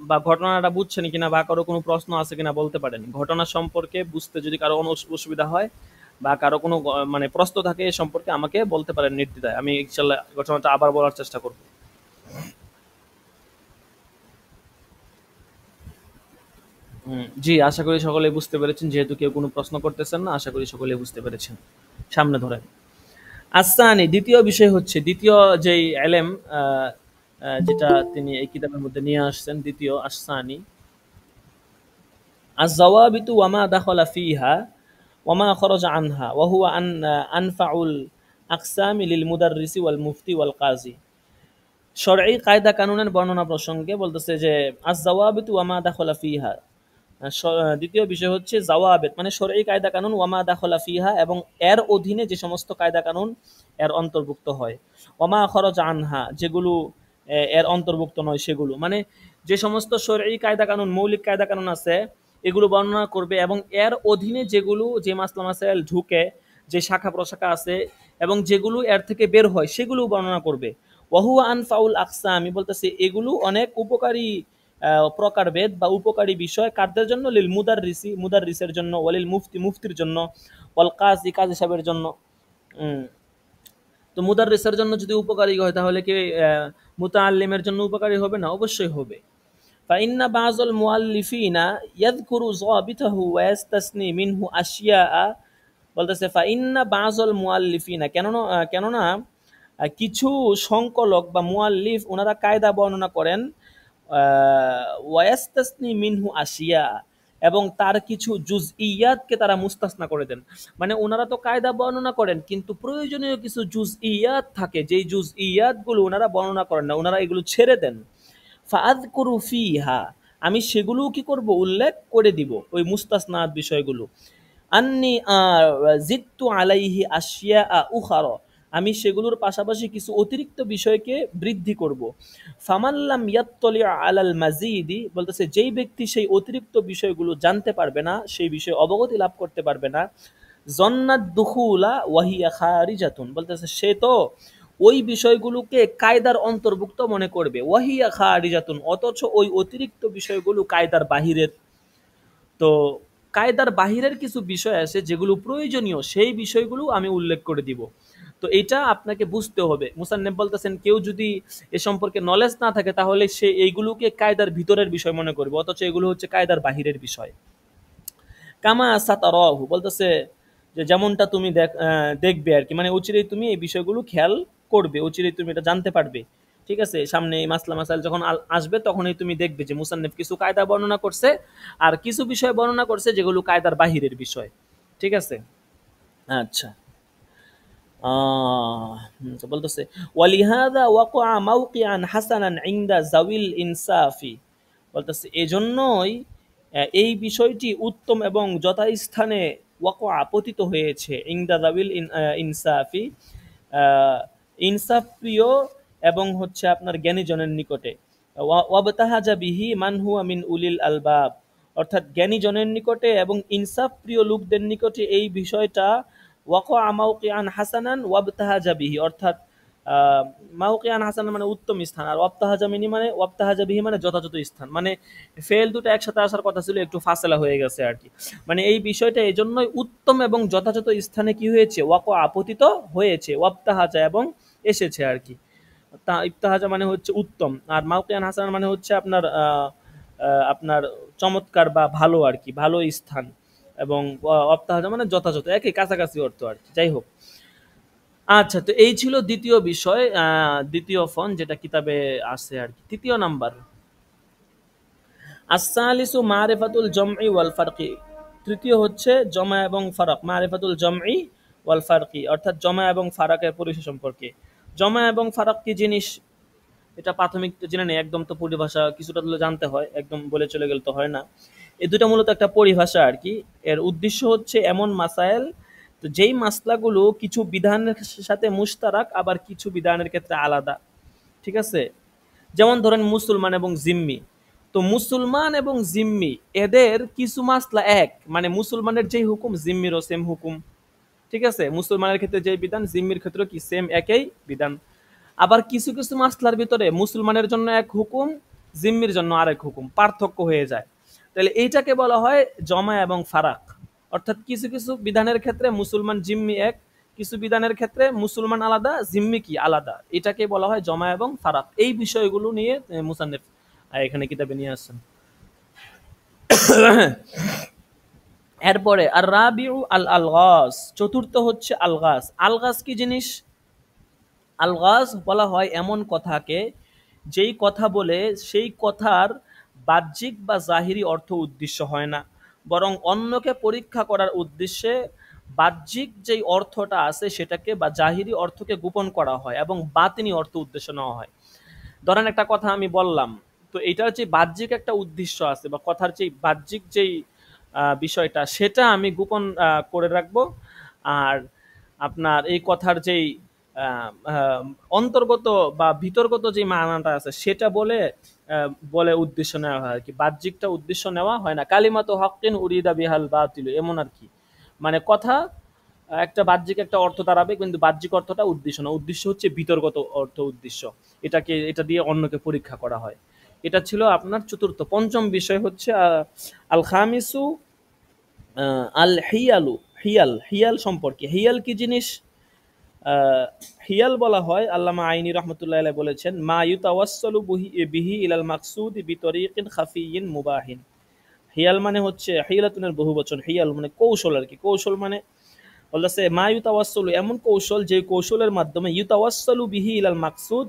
বা ঘটনাটা বুঝছেন কিনা, বা কারো কোনো প্রশ্ন আছে কিনা বলতে পারেন। ঘটনা সম্পর্কে বুঝতে যদি কারো কোনো অসুবিধা হয় বা কারো কোনো মানে প্রশ্ন থাকে এ সম্পর্কে আমাকে বলতে পারেন নির্দ্বিধায়, আমি ইনশাল্লাহ ঘটনাটা আবার বলার চেষ্টা করব। জি, আশা করি সকলেই বুঝতে পেরেছেন। যেহেতু কেউ কোনো প্রশ্ন করতেছেন না, আশা করি সকলেই বুঝতে পেরেছেন। সামনে ধরেন। আসানি, দ্বিতীয় বিষয় হচ্ছে, দ্বিতীয় যেই এলেম যেটা তিনি এই কিতাবের মধ্যে নিয়ে আসছেন, দ্বিতীয় আসানি, আজ-জাওয়াবিতু ওয়া মা দাখালা ফিহা ওয়া মা খরাজা আনহা ওয়া হুয়া আনফাউল আকসামি লিল মুদাররিসি ওয়াল মুফতি ওয়াল কাজী। শরঈ কায়দা কানুনের বর্ণনা প্রসঙ্গে বলতেছে যে আজ-জাওয়াবিতু ওয়া মা দাখালা ফিহা, দ্বিতীয় বিষয় হচ্ছে জাওয়াবেত মানে শরঈ কায়দা কানুন, ওয়ামা দাখলা ফিহা এবং এর অধীনে যে সমস্ত কায়দা কানুন এর অন্তর্ভুক্ত হয়, ওয়ামা খরচ আনহা যেগুলো এর অন্তর্ভুক্ত নয় সেগুলো, মানে যে সমস্ত শরঈ কায়দা কানুন মৌলিক কায়দা কানুন আছে এগুলো বর্ণনা করবে এবং এর অধীনে যেগুলো যে মাসলা মাসাইল ঢুকে, যে শাখা প্রশাখা আছে এবং যেগুলো এর থেকে বের হয় সেগুলো বর্ণনা করবে। ওয়াহুয়া আনফাউল আকসামি বলতেছে এগুলো অনেক উপকারী প্রকারভেদ বা উপকারী বিষয় কারদের জন্য, লিল মুদাররিসি মুদাররিসের জন্য, ওয়ালিল মুফতি মুফতির জন্য, ওয়াল কাজী কাজী সাহেবের জন্য। তো মুদাররিসের জন্য যদি উপকারী হয় তাহলে কি মুতাআল্লিমের জন্য উপকারী হবে না? অবশ্যই হবে। ফাইন্না বাযুল মুআল্লিফিনা ইয়াযকুরু যাবিতাহু ওয়া ইস্তাসনি মিনহু আশিয়াআ, বলতেছে ফাইন্না বাযুল মুআল্লিফিনা, কেননা কিছু সংকলক বা মুআল্লিফ ওনারা কায়দা বর্ণনা করেন, ওয়াস্তাসনি মিনহু আশিয়া এবং তার কিছু জুজইয়াতকে তারা মুস্তাসনা করে দেন। মানে ওনারা তো কায়দা বর্ণনা করেন কিন্তু প্রয়োজনীয় কিছু জুজইয়াত থাকে, যেই জুজইয়াতগুলো ওনারা বর্ণনা করেন না, ওনারা এগুলো ছেড়ে দেন। ফাআযকুরু ফিহা, আমি সেগুলো কি করব? উল্লেখ করে দিব ওই মুস্তাসনাত বিষয়গুলো। আন্নি জিদতু আলাইহি আশিয়া উখারা, আমি সেগুলোর পাশাপাশি কিছু অতিরিক্ত বিষয়কে বৃদ্ধি করব। ফামাল্লাম ইয়াত্তলি আলাল মাজিদি, বলতেছে যেই ব্যক্তি সেই অতিরিক্ত বিষয়গুলো জানতে পারবে না, সেই বিষয়ে অবগতি লাভ করতে পারবে না, জন্নাত দুখুলা ওয়াহিয়া খারিজাতুন, বলতেছে সে তো ওই বিষয়গুলোকে কায়দার অন্তর্ভুক্ত মনে করবে, ওয়াহিয়া খারিজাতুন, অথচ ওই অতিরিক্ত বিষয়গুলো কায়দার বাহিরের। তো কায়দার বাহিরের কিছু বিষয় আছে যেগুলো প্রয়োজনীয়, সেই বিষয়গুলো আমি উল্লেখ করে দিব। তো এটা আপনাকে বুঝতে হবে। মুসান্নেফ বলতেছেন কেউ যদি এ সম্পর্কে নলেজ না থাকে তাহলে সে এইগুলোকে কায়দার ভিতরের বিষয় মনে করবে, অথচ এগুলো হচ্ছে কায়দার বাহিরের বিষয়। কামা সাতারাহু, বলতেছে যে যেমনটা তুমি দেখবে আর কি, মানে অচিরেই তুমি এই বিষয়গুলো খেয়াল করবে, অচিরেই তুমি এটা জানতে পারবে। ঠিক আছে, সামনে এই মাসলা মাসাইল যখন আসবে তখনই তুমি দেখবে যে মুসান্নেফ কিছু কায়দা বর্ণনা করছে আর কিছু বিষয় বর্ণনা করছে যেগুলো কায়দার বাহিরের বিষয়। ঠিক আছে, আচ্ছা। তো বলতেছে ওয়ালিহাদা ওয়াকআ মাওকিআন হাসানান ইনদা যাওয়িল ইনসাফি, বলতেছে এজন্যই এই বিষয়টি উত্তম এবং যথাস্থানে ওয়াকআ পতিত হয়েছে, ইনদা যাওয়িল ইনসাফি, ইনসাফ প্রিয় এবং হচ্ছে আপনার জ্ঞানীজনের নিকটে, ওয়াবতাহাজা বিহি মান হুয়া মিন উলিল আলবাব, অর্থাৎ জ্ঞানীজনের নিকটে এবং ইনসাফ প্রিয় লোকদের নিকটে এই বিষয়টা ওয়াকআ মাওকিআন হাসানান ওয়াবতাহাজা বিহি, অর্থাৎ মাওকিআন হাসানান মানে উত্তম স্থান, আর ওয়াবতাহাজা বিহি মানে যথাযথ স্থান, মানে ফেল দুটো একসাথে আসার কথা ছিল, একটু ফাসলা হয়ে গেছে আর কি। মানে এই বিষয়টা এজন্যই উত্তম এবং যথাযথ স্থানে কি হয়েছে? ওয়াকআ আপতিত হয়েছে, ওয়াবতাহাজা এবং এসেছে আর কি। ইবতাহাজা মানে হচ্ছে উত্তম, আর মাওকিআন হাসানান মানে হচ্ছে আপনার আপনার চমৎকার বা ভালো আর কি, ভালো স্থান, এবং অবতাহাজা মানে যথাযথ, একই কাছাকাছি অর্থ আর কি। যাই হোক, আচ্ছা, তো এই ছিল দ্বিতীয় বিষয়, দ্বিতীয় ফন যেটা কিতাবে আছে আর কি। তৃতীয় নাম্বার আস-সালিসু মারিফাতুল জামঈ ওয়াল ফারকি, তৃতীয় হচ্ছে জমা এবং ফারাক, মারিফাতুল জামঈ ওয়াল ফারকি, অর্থাৎ জমা এবং ফারাকের পরিচয় সম্পর্কে। জমা এবং ফারাক কি জিনিস এটা প্রাথমিক তো জেনে নেই, একদম তো পরিভাষা কিছুটা তো জানতে হয়, একদম বলে চলে গেলে তো হয় না। এই দুটা মূলত একটা পরিভাষা আর কি। এর উদ্দেশ্য হচ্ছে এমন মাসাইল, তো যেই মাসলাগুলো কিছু বিধানের সাথে মুশতারাক আবার কিছু বিধানের ক্ষেত্রে আলাদা। ঠিক আছে, যেমন ধরেন মুসলমান এবং জিম্মি, তো মুসলমান এবং জিম্মি এদের কিছু মাসলা এক, মানে মুসলমানের যেই হুকুম জিম্মিরও সেম হুকুম। ঠিক আছে, মুসলমানের ক্ষেত্রে যে বিধান জিম্মির ক্ষেত্রে কি সেম, একই বিধান। আবার কিছু কিছু মাসলার ভিতরে মুসলমানের জন্য এক হুকুম, জিম্মির জন্য আরেক হুকুম, পার্থক্য হয়ে যায়। তাহলে এইটাকে বলা হয় জমা এবং ফারাক, অর্থাৎ কিছু কিছু বিধানের ক্ষেত্রে মুসলমান জিম্মি এক, কিছু বিধানের ক্ষেত্রে মুসলমান আলাদা জিম্মি কি আলাদা, এটাকে বলা হয় জমা এবং ফারাক। এই বিষয়গুলো নিয়ে মুসান্নেফ এখানে কিতাবে নিয়ে আসছেন। এরপরে আর রাবিউ আল আলগাস, চতুর্থ হচ্ছে আলগাস। আলগাস কি জিনিস? আলগাস বলা হয় এমন কথাকে যেই কথা বলে সেই কথার বাহ্যিক বা জাহিরি অর্থ উদ্দেশ্য হয় না, বরং অন্যকে পরীক্ষা করার উদ্দেশ্যে বাহ্যিক যেই অর্থটা আছে সেটাকে বা জাহিরি অর্থকে গোপন করা হয় এবং বাতিনি অর্থ উদ্দেশ্য নেওয়া হয়। ধরেন একটা কথা আমি বললাম, তো এটার যে বাহ্যিক একটা উদ্দেশ্য আছে বা কথার যে বাহ্যিক যেই বিষয়টা সেটা আমি গোপন করে রাখবো, আর আপনার এই কথার যেই অন্তর্গত বা বিতর্গত যে মানাটা আছে সেটা বলে উদ্দেশ্য নেওয়া হয় আর কি। বাহ্যিকটা উদ্দেশ্য নেওয়া হয় না। কালিমাতু হাক্কিন উরিদা বিহাল বাতিল, এমন আর কি। মানে কথা একটা বাহ্যিক একটা অর্থ দাঁড়াবে, কিন্তু বাহ্যিক অর্থটা উদ্দেশ্য না, উদ্দেশ্য হচ্ছে বিতর্গত অর্থ উদ্দেশ্য। এটা দিয়ে অন্যকে পরীক্ষা করা হয়। এটা ছিল আপনার চতুর্থ। পঞ্চম বিষয় হচ্ছে আল খামিসু আল হিয়ালু, হিয়াল সম্পর্কে। হিয়াল কি জিনিস? হিয়াল বলা হয়, আল্লামা আইনি রহমতুল্লাহ আলাইহি বলেছেন, মা ইউতাওয়াসসালু বিহি ইলাল মাকসুদ বিতরিকিন খাফিয়িন মুবাহিন। হিয়াল মানে হচ্ছে হিলাতুনের বহুবচন, হিয়াল মানে কৌশল আর কি। কৌশল মানে বলতেছে মা ইউতাওয়াসসালু, এমন কৌশল যে কৌশলের মাধ্যমে ইউতাওয়াসসালু বিহি ইলাল মাকসুদ,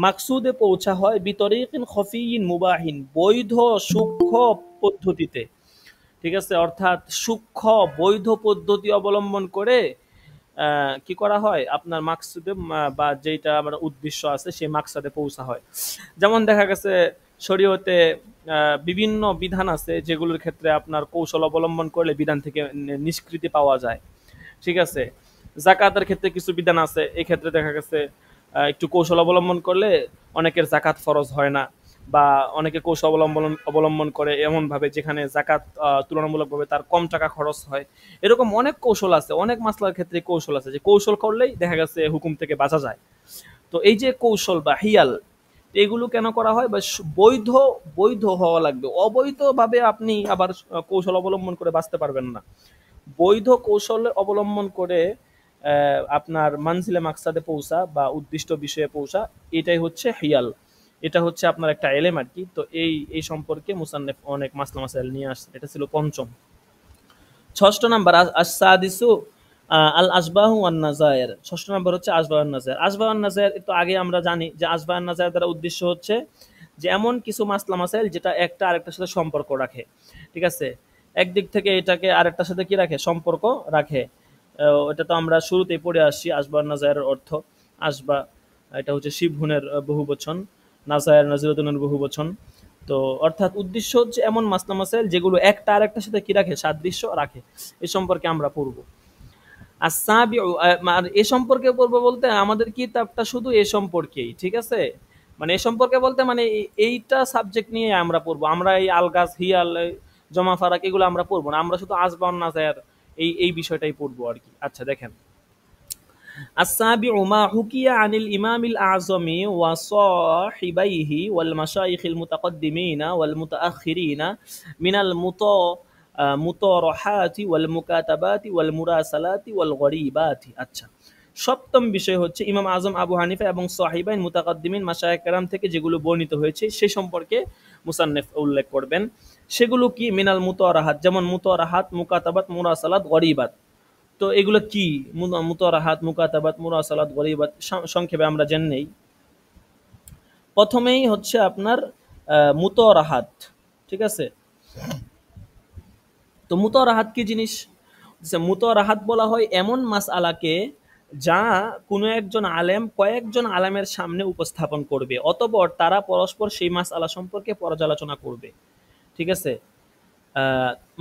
মাকসুদে পৌঁছা হয়, বিতরিকিন খাফিয়িন মুবাহিন, বৈধ সূক্ষ্ম পদ্ধতিতে। ঠিক আছে, অর্থাৎ সূক্ষ্ম বৈধ পদ্ধতি অবলম্বন করে কি করা হয়, আপনার মাকসুদে বা যেটা আমার উদ্দেশ্য আছে সেই মাকসাদে পৌঁছা হয়। যেমন দেখা গেছে শরীয়তে বিভিন্ন বিধান আছে যেগুলোর ক্ষেত্রে আপনার কৌশল অবলম্বন করলে বিধান থেকে নিষ্কৃতি পাওয়া যায়। ঠিক আছে, জাকাতের ক্ষেত্রে কিছু বিধান আছে, এই ক্ষেত্রে দেখা গেছে একটু কৌশল অবলম্বন করলে অনেকের জাকাত ফরজ হয় না, বা অনেকে কৌশল অবলম্বন করে এমন ভাবে যেখানে জাকাত তুলনামূলকভাবে তার কম টাকা খরচ হয়। এরকম অনেক কৌশল আছে, অনেক মাসলার ক্ষেত্রে কৌশল আছে যে কৌশল করলেই দেখা গেছে হুকুম থেকে বাঁচা যায়। তো এই যে কৌশল বা হিয়াল, এগুলো কেন করা হয়? বা বৈধ বৈধ হওয়া লাগবে, অবৈধভাবে আপনি আবার কৌশল অবলম্বন করে বাঁচতে পারবেন না। বৈধ কৌশল অবলম্বন করে আপনার মানজিলে মাকসাদে পৌঁছা বা উদ্দিষ্ট বিষয়ে পৌঁছা, এটাই হচ্ছে হিয়াল। এটা হচ্ছে আপনার একটা এলেম আর কি। তো এই সম্পর্কে মুসান্নেফ অনেক মাসলা মাসাইল নিয়ে আসছে। এটা ছিল পঞ্চম। ষষ্ঠ নাম্বার আস-সাদিসু আল আসবাহু ওয়ান নাজায়ের। ষষ্ঠ নাম্বার হচ্ছে আসবাহ ওয়ান নাজায়ের। আসবাহ ওয়ান নাজায়ের তো আগে আমরা জানি যে আসবাহ ওয়ান নাজায়ের দ্বারা উদ্দেশ্য হচ্ছে যে এমন কিছু মাসলা মাসাইল যেটা একটা আরেকটার সাথে সম্পর্ক রাখে। ঠিক আছে, একদিক থেকে এটাকে আরেকটার সাথে কি রাখে, সম্পর্ক রাখে। এটা তো আমরা শুরুতেই পড়ে আসছি। আসবাহ ওয়ান নাজায়ের অর্থ আসবা, এটা হচ্ছে শিবহুনের বহুবচন, নাজায়ের নাজিরাতুনের বহুবচন। তো অর্থাৎ উদ্দেশ্য হচ্ছে এমন মাসলা মাসাইল যেগুলো একটা আরেকটার সাথে কি রাখে, সাদৃশ্য রাখে। এই সম্পর্কে আমরা পড়ব। আর এ সম্পর্কে পড়বো বলতে আমাদের কিতাবটা শুধু এ সম্পর্কেই। ঠিক আছে, মানে এ সম্পর্কে বলতে মানে এইটা সাবজেক্ট নিয়ে আমরা পড়বো। আমরা এই আলগাস, হিয়াল, জমা ফারাক এগুলো আমরা পড়বো না, আমরা শুধু আসবান নাজায়ের এই বিষয়টাই পড়বো আর কি। আচ্ছা দেখেন, السابع ما حكي عن الإمام الأعظم وصاحبيه والمشايخ المتقدمين والمتأخرين من المطارحات والمكاتبات والمراسلات والغريبات। আচ্ছা, সপ্তম বিষয় হচ্ছে ইমাম আজম আবু হানিফা এবং সাহিবাইন মুতাকাদ্দিমিন মাশায়েখ কেরাম থেকে যেগুলো বর্ণিত হয়েছে সে সম্পর্কে মুসান্নিফ উল্লেখ করবেন। সেগুলো কি? মিনাল মুতারাহাত, যেমন মুতারাহাত, মুকাতাবাত, মুরাসালাত, গরিবাত। তো এগুলো কি? মুতারাহাত, মুকাতাবাত, মুরাসালাত, গরিবাত সংক্ষেপে আমরা জেনে নেই। প্রথমেই হচ্ছে আপনার মুতারাহাত। ঠিক আছে, তো মুতারাহাত কি জিনিস? মুতারাহাত বলা হয় এমন মাসআলাকে যা কোনো একজন আলেম কয়েকজন আলেমের সামনে উপস্থাপন করবে, অতঃপর তারা পরস্পর সেই মাসআলা সম্পর্কে পর্যালোচনা করবে। ঠিক আছে,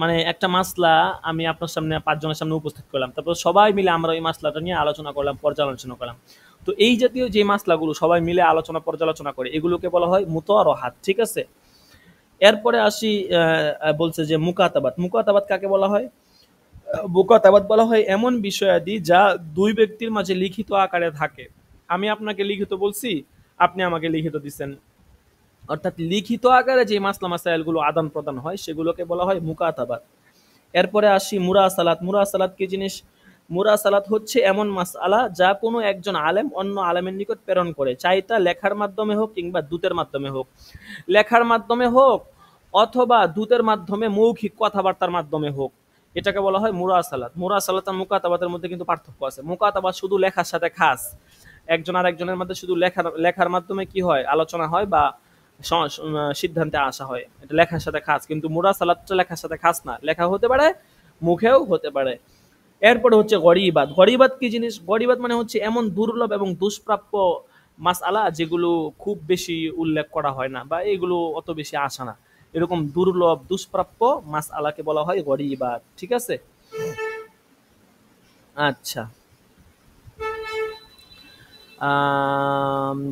মানে একটা মাসলা আমি আপনার সামনে 5 জনের সামনে উপস্থিত করলাম, তারপর সবাই মিলে আমরা ওই মাসলাটা নিয়ে আলোচনা করলাম, পর্যালোচনা করলাম। তো এই জাতীয় যে মাসলাগুলো সবাই মিলে আলোচনা পর্যালোচনা করে এগুলোকে বলা হয় মুতারাহাত। ঠিক আছে, এরপরে আসি বলছে যে মুকাতাবাত। মুকাতাবাত কাকে বলা হয়? মুকাতাবাত বলা হয় এমন বিষয়াদি যা দুই ব্যক্তির মাঝে লিখিত আকারে থাকে। আমি আপনাকে লিখিত বলছি, আপনি আমাকে লিখিত দিচ্ছেন, অর্থাৎ লিখিত আকারে যে মাসলা মাসাইলগুলো আদান প্রদান হয় সেগুলোকে বলা হয় মুকাতাবাত। এরপরে আসি মুরাসালাত। মুরাসালাত কি জিনিস? মুরাসালাত হচ্ছে এমন মাসআলা যা কোনো একজন আলেম অন্য আলেমের নিকট প্রেরণ করে, চাই তা লেখার মাধ্যমে হোক কিংবা দূতের মাধ্যমে হোক। লেখার মাধ্যমে হোক অথবা দূতের মাধ্যমে মৌখিক কথাবার্তার মাধ্যমে হোক, এটাকে বলা হয় মুরাসালাত। মুরাসালাত আর মুকাতাবাতের মধ্যে কিন্তু পার্থক্য আছে। মুকাতাবাত শুধু লেখার সাথে খাস, একজন আর একজনের মধ্যে শুধু লেখার মাধ্যমে কি হয়, আলোচনা হয় বা সিদ্ধান্তে আসা হয়, এটা লেখার সাথে খাস। কিন্তু মুরাসালাতটা লেখার সাথে খাস না, লেখা হতে পারে, মুখেও হতে পারে। এরপরে হচ্ছে গরিবাত। গরিবাত কি জিনিস? গরিবাত মানে হচ্ছে এমন দুর্লভ এবং দুষ্প্রাপ্য মাসআলা যেগুলো খুব বেশি উল্লেখ করা হয় না বা এগুলো অত বেশি আসে না, এরকম দুর্লভ দুষ্প্রাপ্য মাসআলাকে বলা হয় গরিবাত। ঠিক আছে? আচ্ছা,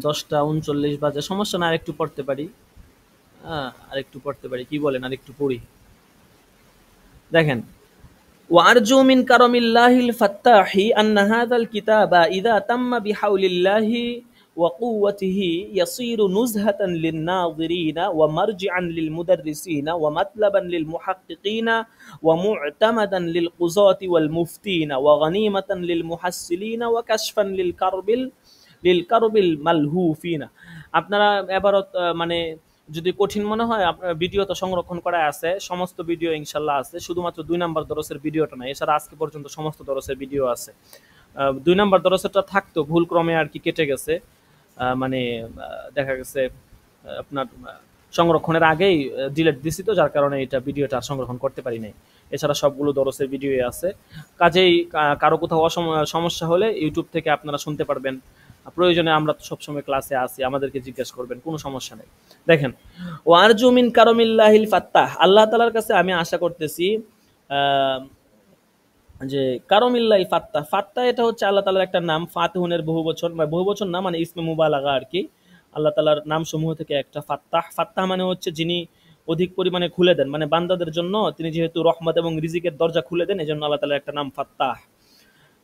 10টা 39 বাজে, সমস্যা না, আরেকটু পড়তে পারি। আরেকটু পড়তে পারি, কি বলেন? আরেকটু পড়ি। দেখেন, وأرجو من كرم الله الفتاح أن هذا الكتاب إذا تم بحول الله وقوته يصير نزهة للناظرين ومرجعا للمدرسين ومطلبا للمحققين ومعتمدا للقضاة والمفتين وغنيمة للمحسلين وكشفا للكرب الملهوفين। আপনারা এবারত মানে যদি কঠিন মনে হয়, আপনার ভিডিও তো সংরক্ষণ করা আছে, সমস্ত ভিডিও ইনশাল্লাহ আছে, শুধুমাত্র 2 নাম্বার দরসের ভিডিওটা না, এছাড়া আজকে পর্যন্ত সমস্ত দরসের ভিডিও আছে। 2 নাম্বার দরসেরটা থাকতো, ভুল ক্রমে আর কি কেটে গেছে, মানে দেখা গেছে আপনার সংরক্ষণের আগেই ডিলিট দিছি, তো যার কারণে এটা ভিডিওটা সংরক্ষণ করতে পারি নাই। এছাড়া সবগুলো দরসের ভিডিও আছে। কাজেই কারো কোথাও সমস্যা হলে ইউটিউব থেকে আপনারা শুনতে পারবেন, প্রয়োজনে আমরা তো সবসময় ক্লাসে আসি, আমাদেরকে জিজ্ঞেস করবেন, কোনো সমস্যা নেই। দেখেন, ওয়ারজু মিন কারমিল্লাহিল ফাত্তাহ, আল্লাহ তাআলার কাছে আমি আশা করতেছি যে কারমিল্লাহি ফাত্তাহ। ফাত্তাহ এটা হচ্ছে আল্লাহ তাআলার একটা নাম, ফাতিহুনের বহুবচন, বা বহুবচন না, মানে ইসমে মুবালাগা আর কি। আল্লাহ তাআলার নাম সমূহ থেকে একটা ফাত্তাহ। ফাত্তাহ মানে হচ্ছে যিনি অধিক পরিমাণে খুলে দেন, মানে বান্দাদের জন্য তিনি যেহেতু রহমত এবং রিজিকের দরজা খুলে দেন, এজন্য আল্লাহ তাআলার একটা নাম ফাত্তাহ।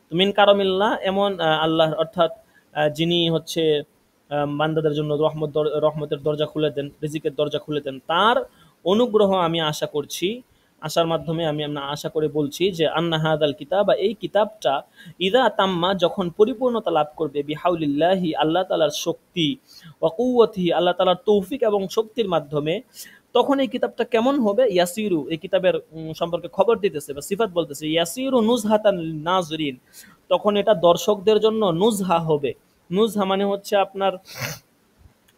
তো মিন কারমিল্লাহ, এমন আল্লাহ, অর্থাৎ যিনি হচ্ছে বান্দাদের জন্য রহমতের দরজা খুলে দেন, রিজিকের দরজা খুলে দেন, তার অনুগ্রহ আমি আশা করছি। আশার মাধ্যমে আমি আশা করে বলছি যে আন্না হাদাল কিতাব, এই কিতাবটা ইদা তাম্মা, যখন পরিপূর্ণতা লাভ করবে, বিহাউলিল্লাহি, আল্লাহ তাআলার শক্তি, ওয়া কুওয়াতিহি, আল্লাহ তাআলার তৌফিক এবং শক্তির মাধ্যমে, তখন এই কিতাবটা কেমন হবে? ইয়াসিরু, এই কিতাবের সম্পর্কে খবর দিতেছে বা সিফাত বলতেছে, ইয়াসিরু নুজহাতান নাজরিন, তখন এটা দর্শকদের জন্য নুজহা হবে। নুজহা মানে হচ্ছে আপনার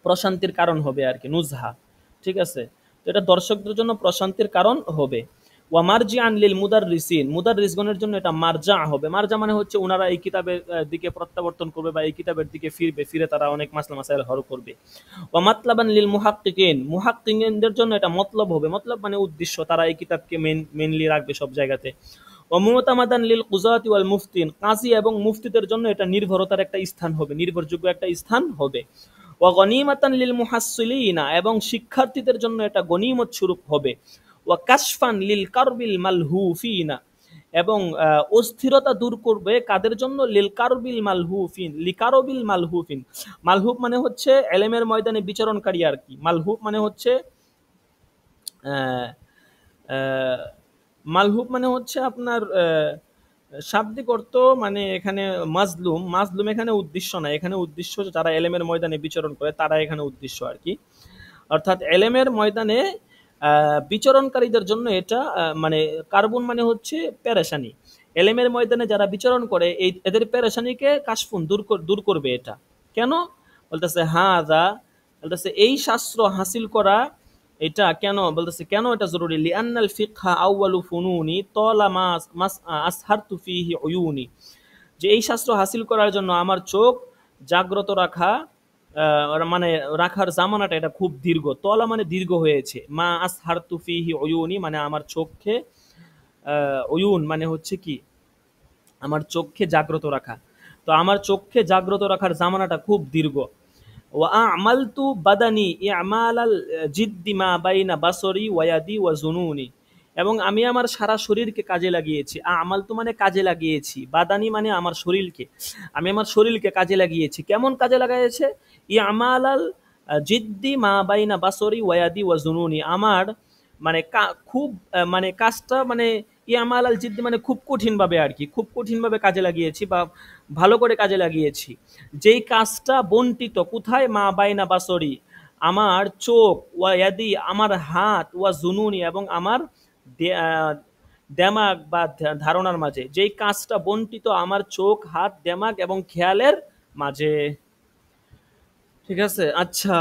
প্রশান্তির কারণ হবে আর কি, নুজহা। ঠিক আছে? তো এটা দর্শকদের জন্য প্রশান্তির কারণ হবে। ওয়া মারজিআন লিল মুদাররিসিন, মুদাররিসগণের জন্য এটা মারজা হবে। মারজা মানে হচ্ছে ওনারা এই কিতাবের দিকে প্রত্যাবর্তন করবে বা এই কিতাবের দিকে ফিরবে, ফিরে তারা অনেক মাসলা মাসাইল হল করবে। ওয়া মাতলাবান লিল মুহাক্কিকিন, মুহাক্কিকিনদের জন্য এটা মতলব হবে। মতলব মানে উদ্দেশ্য, তারা এই কিতাবকে মেইনলি রাখবে সব জায়গাতে। ওয়া মুতামাদান লিল কুযাতি ওয়াল মুফতিন, কাজী এবং মুফতিদের জন্য এটা নির্ভরতার একটা স্থান হবে, নির্ভরযোগ্য একটা স্থান হবে। ওয়া গনিমাতান লিল মুহাসসিলিনা, এবং শিক্ষার্থীদের জন্য এটা গনিমত স্বরূপ হবে। ওয়া কাশফান লিল কারবিল মালহুফিনা, এবং অস্থিরতা দূর করবে কাদের জন্য? লিল কারবিল মালহুফিন, লিকারবিল মালহুফিন। মালহুফ মানে হচ্ছে ইলমের ময়দানে বিচরণকারী আর কি। মালহুফ মানে হচ্ছে মালহুফ মানে হচ্ছে আপনার শাব্দিক অর্থ, মানে এখানে মাজলুম, মাজলুম এখানে উদ্দেশ্য না, এখানে উদ্দেশ্য যারা এলেমের ময়দানে বিচরণ করে তারা এখানে উদ্দেশ্য আর কি। অর্থাৎ এলেমের ময়দানে বিচরণকারীদের জন্য এটা মানে কার্বন মানে হচ্ছে পেরেশানি। এলেমের ময়দানে যারা বিচরণ করে এদের পেরেশানিকে কাশফুন দূর করবে এটা। কেন বলতেছে? হাযা, বলতেছে এই শাস্ত্র হাসিল করা এটা কেন, বলতেছে কেন এটা জরুরি? লিআন্নাল ফিকহা আউয়ালু ফুনুনি তালামা আসহারতু ফিহি উয়ুনি, যে এই শাস্ত্র হাসিল করার জন্য আমার চোখ জাগ্রত রাখা, মানে রাখার জামানাটা এটা খুব দীর্ঘ। তলা মানে দীর্ঘ হয়েছে, মা আসহারতু ফিহি উয়ুনি মানে আমার চোখে, উয়ুন মানে হচ্ছে কি আমার চোখে জাগ্রত রাখা। তো আমার চোখে জাগ্রত রাখার জামানাটা খুব দীর্ঘ। ওয়া আমালতু বাদানি ইমালাল জিদ্দি মা বাইনা বাসরি ওয়া ইয়াদি ওয়া জুনুনি, এবং আমি আমার সারা শরীরকে কাজে লাগিয়েছি। আমালতু মানে কাজে লাগিয়েছি, বাদানি মানে আমার শরীরকে, আমি আমার শরীরকে কাজে লাগিয়েছি। কেমন কাজে লাগাইছে? ইমালাল জিদ্দি মা বাইনা বাসরি ওয়া ইয়াদি ওয়া জুনুনি, আমার মানে খুব মানে কাজটা মানে ইয়ামাল আল জিদ্দি মানে খুব কঠিনভাবে আর কি, খুব কঠিনভাবে কাজে লাগিয়েছি বা ভালো করে কাজে লাগিয়েছি। যেই কাজটা বন্টিত কোথায়? মা বাইনা বাসরি, আমার চোখ, ওয়া ইয়াদি আমার হাত, ওয়া জুনুনি এবং আমার দেমাগ বা ধারণার মাঝে, যেই কাজটা বন্টিত আমার চোখ, হাত, দেমাগ এবং খেয়ালের মাঝে। ঠিক আছে, আচ্ছা।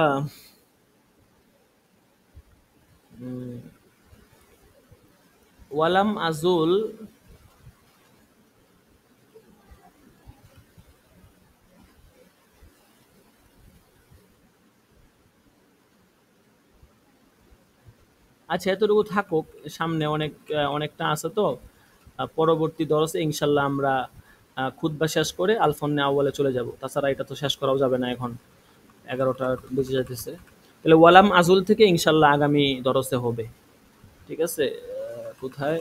ওয়ালাম আজুল, আচ্ছা এতটুকু থাকুক, সামনে অনেকটা আছে তো। পরবর্তী দরসে ইনশাল্লাহ আমরা খুতবা শেষ করে আলফন্নে আউয়ালে চলে যাব, তাছাড়া এটা তো শেষ করাও যাবে না, এখন 11টা বেজে যাইতেছে। তাহলে ওয়ালাম আজুল থেকে ইনশাল্লাহ আগামী দরসে হবে। ঠিক আছে, কোথায়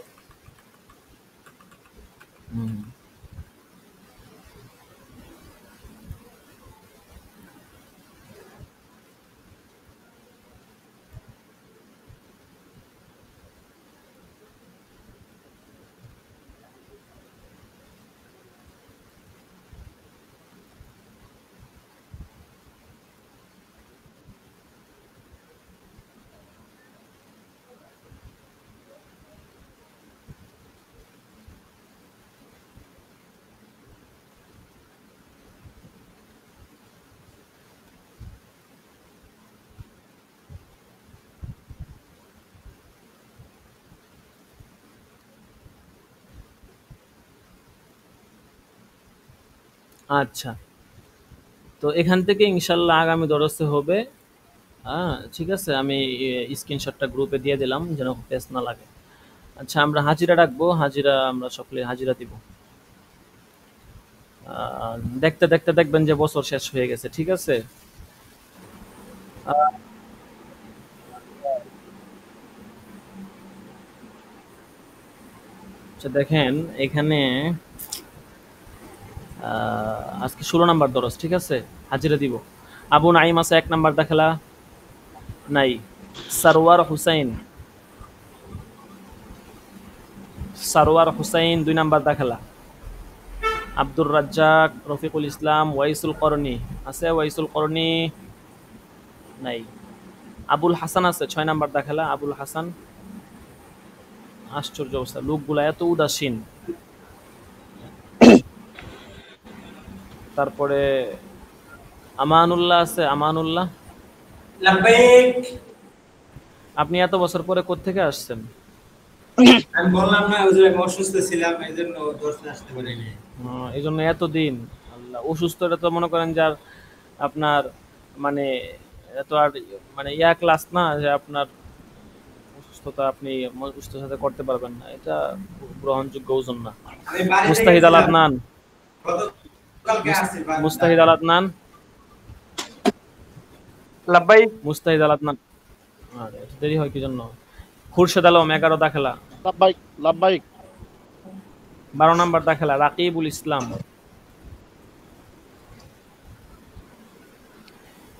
আচ্ছা, তো এখান থেকে ইনশাল্লাহ আগামী দরসে হবে। ঠিক আছে, আমি স্ক্রিনশটটা গ্রুপে দিয়ে দিলাম যেন পেস না লাগে। আচ্ছা, আমরা হাজিরা রাখবো, হাজিরা আমরা সকলে হাজিরা দিব। দেখতে দেখতে দেখবেন যে বছর শেষ হয়ে গেছে। ঠিক আছে, আচ্ছা দেখেন এখানে আজকে 16 নাম্বার দরস। ঠিক আছে, হাজিরা দিব। আবু নাইম আছে 1 নাম্বার দাখলা, নাই। সারওয়ার হুসাইন, 2 নাম্বার দাখলা। আব্দুর রাজ্জাক, রফিকুল ইসলাম, ওয়াইসুল করনি আছে, ওয়াইসুল করনি নাই। আবুল হাসান আছে 6 নাম্বার দাখলা, আবুল হাসান। আশ্চর্য অবস্থা, লোকগুলা এত উদাসীন। তারপরে আমানুল্লাহ আছে, আমানুল্লাহ। আপনি এত বছর পরে কোত্থেকে আসছেন? আমি বললাম না ওই যে আমি অসুস্থ ছিলাম, এইজন্য দর্শনে আসতে পারিনি। এই জন্য এতদিন। আল্লাহ, অসুস্থটা তো মনে করেন যার আপনার মানে এত আর মানে ক্লাস না যে আপনার অসুস্থতা আপনি অসুস্থতার সাথে করতে পারবেন না, এটা গ্রহণযোগ্য ওজন না। আমি বাড়ি থেকে মুস্তাহিদ আল আদনান, গতকালকে আসছি মুস্তাহিদ আল আদনান, লাব্বাইক মুস্তাহিদ আল আদনান। আরে এত দেরি হয় কি জন্য? খুরশেদ আলম 11 দাখেলা, লাব্বাইক লাব্বাইক 12 নাম্বার দাখেলা। রাকিবুল ইসলাম,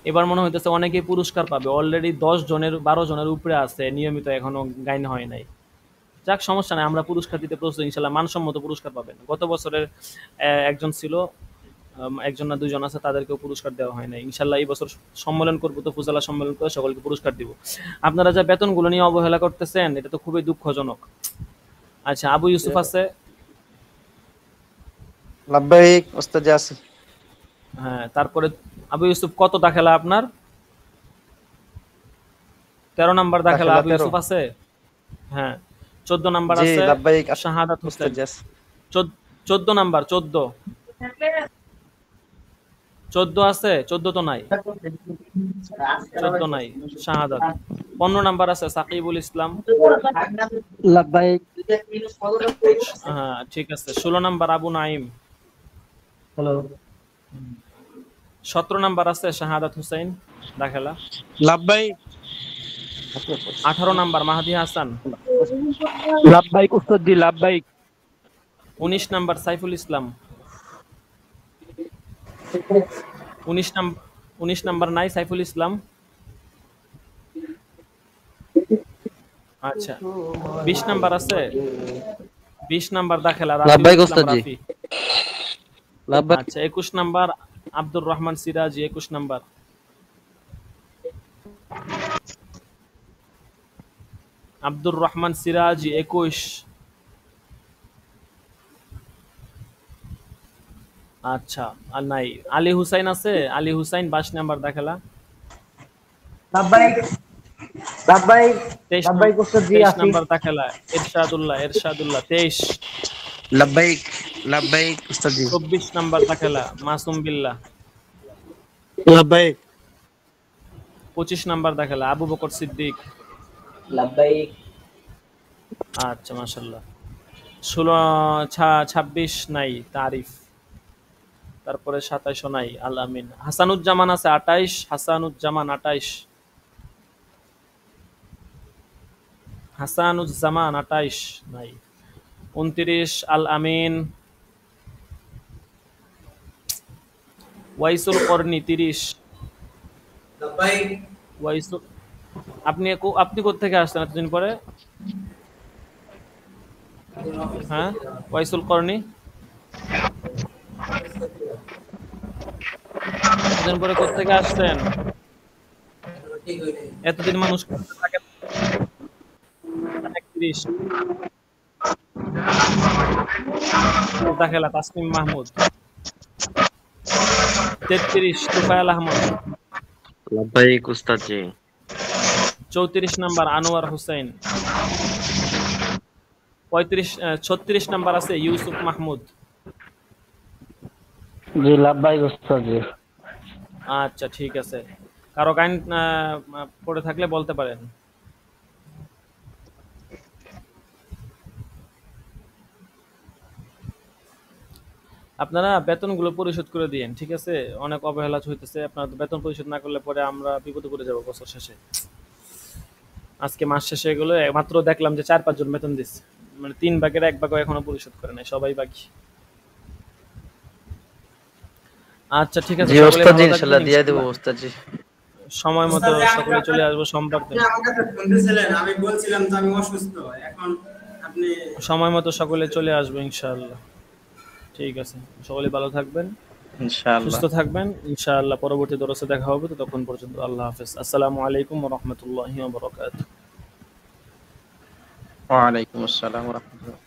এবার মনে হইতেছে অনেকেই পুরস্কার পাবে। অলরেডি 10 জনের 12 জনের উপরে আছে নিয়মিত, এখনো গাইন হয় নাই। যাক, সমস্যা নাই, আমরা পুরস্কার দিতে প্রস্তুত ইনশাল্লাহ। মানসম্মত পুরস্কার পাবেন। গত বছরের একজন ছিল, একজন না 2 জন আছে, তাদেরকেও পুরস্কার দেওয়া হয় নাই। ইনশাল্লাহ এই বছর সম্মেলন করবো, তো ফুজালা সম্মেলন করে সকলকে পুরস্কার দিব। আপনারা যা বেতনগুলো নিয়ে অবহেলা করতেছেন, এটা তো খুবই দুঃখজনক। আচ্ছা, আবু ইউসুফ আছে। লাব্বাইক ওস্তাদ আছে। হ্যাঁ, তারপরে আবু ইউসুফ কত দাখেলা আপনার? 13 নাম্বার দাখেলা আবু ইউসুফ আছে। হ্যাঁ, 14 নাম্বার জি আছে লাব্বাইক শাহাদাত হোসেন। ওস্তাদ আছে। 14 নাম্বার, 14 আছে, 14 তো নাই, 14 নাই শাহাদাত। 15 নাম্বার আছে সাকিবুল ইসলাম। লাব্বাইক। হ্যাঁ ঠিক আছে। 16 number Abu Naim. Hello. 17 number আছে শাহাদাত হুসাইন দাখেলা। লাব্বাইক 18 নাম্বার মাহাদি হাসান। লাব্বাইক উস্তাদ জি, লাব্বাইক। 19 নাম্বার সাইফুল ইসলাম। 19 নাম্বার নাই সাইফুল ইসলাম। আচ্ছা, 20 নাম্বার আছে। 20 নাম্বার দাখেলা লাব্বাইক রাফি উস্তাদ জি। রাফি। লাব্বাইক। আচ্ছা, 21 নাম্বার আব্দুর রহমান সিরাজি। 21 নাম্বার। আব্দুর রহমান সিরাজি 21। আচ্ছা, আর নাই। আলী হুসাইন আছে? আলী হুসাইন 22 নাম্বার দেখালা। লাব্বাইক লাব্বাইক 23 লাব্বাইক উস্তাদ জি 23 আছি। নাম্বার দেখালা। ইরশাদুল্লাহ 23। লাব্বাইক লাব্বাইক উস্তাদ জি। 24 নাম্বার দেখালা মাসুম বিল্লাহ। লাব্বাইক 25 নাম্বার দেখালা আবু বকর সিদ্দিক। লাব্বাইক আচ্ছা, মাশাআল্লাহ। 26 নাই তারিফ। তারপরে 27 নাই আল আমিন। হাসানুজ্জামান আছে 28। হাসানুজ্জামান 28। হাসানুজ্জামান 28 নাই। 29 আল আমিন। ওয়াইসুল করনি 30। লাব্বাইক ওয়াইসুল, আপনি কোত্থেকে আসছেন এতদিন পরে? হ্যাঁ, ওয়াইসুল করনি এতদিন পরে কোত্থেকে আসছেন? ঠিক হইছে এতদিন মানুষ করতে থাকে। 31 দাখেলা তাসমিম মাহমুদ। 33 তুফাইল আহমদ। লাব্বাইক উস্তাদ জি। 34 নাম্বার আনোয়ার হোসেন। 36 নাম্বার আছে ইউসুফ মাহমুদ। জি লাব্বাইক উস্তাদ জি। আচ্ছা, ঠিক আছে। কারো গাইন পড়ে থাকলে বলতে পারেন। আপনারা বেতনগুলো পরিশোধ করে দিয়েন, ঠিক আছে? অনেক অবহেলা হইতেছে। আপনারা বেতন পরিশোধ না করলে পরে আমরা বিপদে পড়ে যাব বছর শেষে। আজকে মাস শেষে গেলে মাত্র দেখলাম যে 4-5 জন বেতন দিচ্ছে, মানে 3 ভাগের 1 ভাগও এখনো পরিশোধ করে নাই, সবাই বাকি। আচ্ছা, ঠিক আছে, জি সকলে উস্তাদ জি, ভালো ইনশাআল্লাহ থাকবেন। দিয়ে দেব উস্তাদ জি। সময় মতো সকলে চলে আসবো সোমবার দিন। আপনি আমার কাছে ফোন দিয়েছিলেন, আমি বলছিলাম যে আমি অসুস্থ। এখন আপনি সময় মতো সকলে চলে আসবো ইনশাআল্লাহ। ঠিক আছে, সকলে ভালো থাকবেন, ইনশাআল্লাহ। সুস্থ থাকবেন ইনশাআল্লাহ। পরবর্তী দরসে দেখা হবে, তো তখন পর্যন্ত আল্লাহ হাফেজ। আসসালামু আলাইকুম ওয়া রাহমাতুল্লাহি ওয়া বারাকাতুহু। ওয়া আলাইকুম আসসালাম ওয়া রাহমাতুল্লাহ।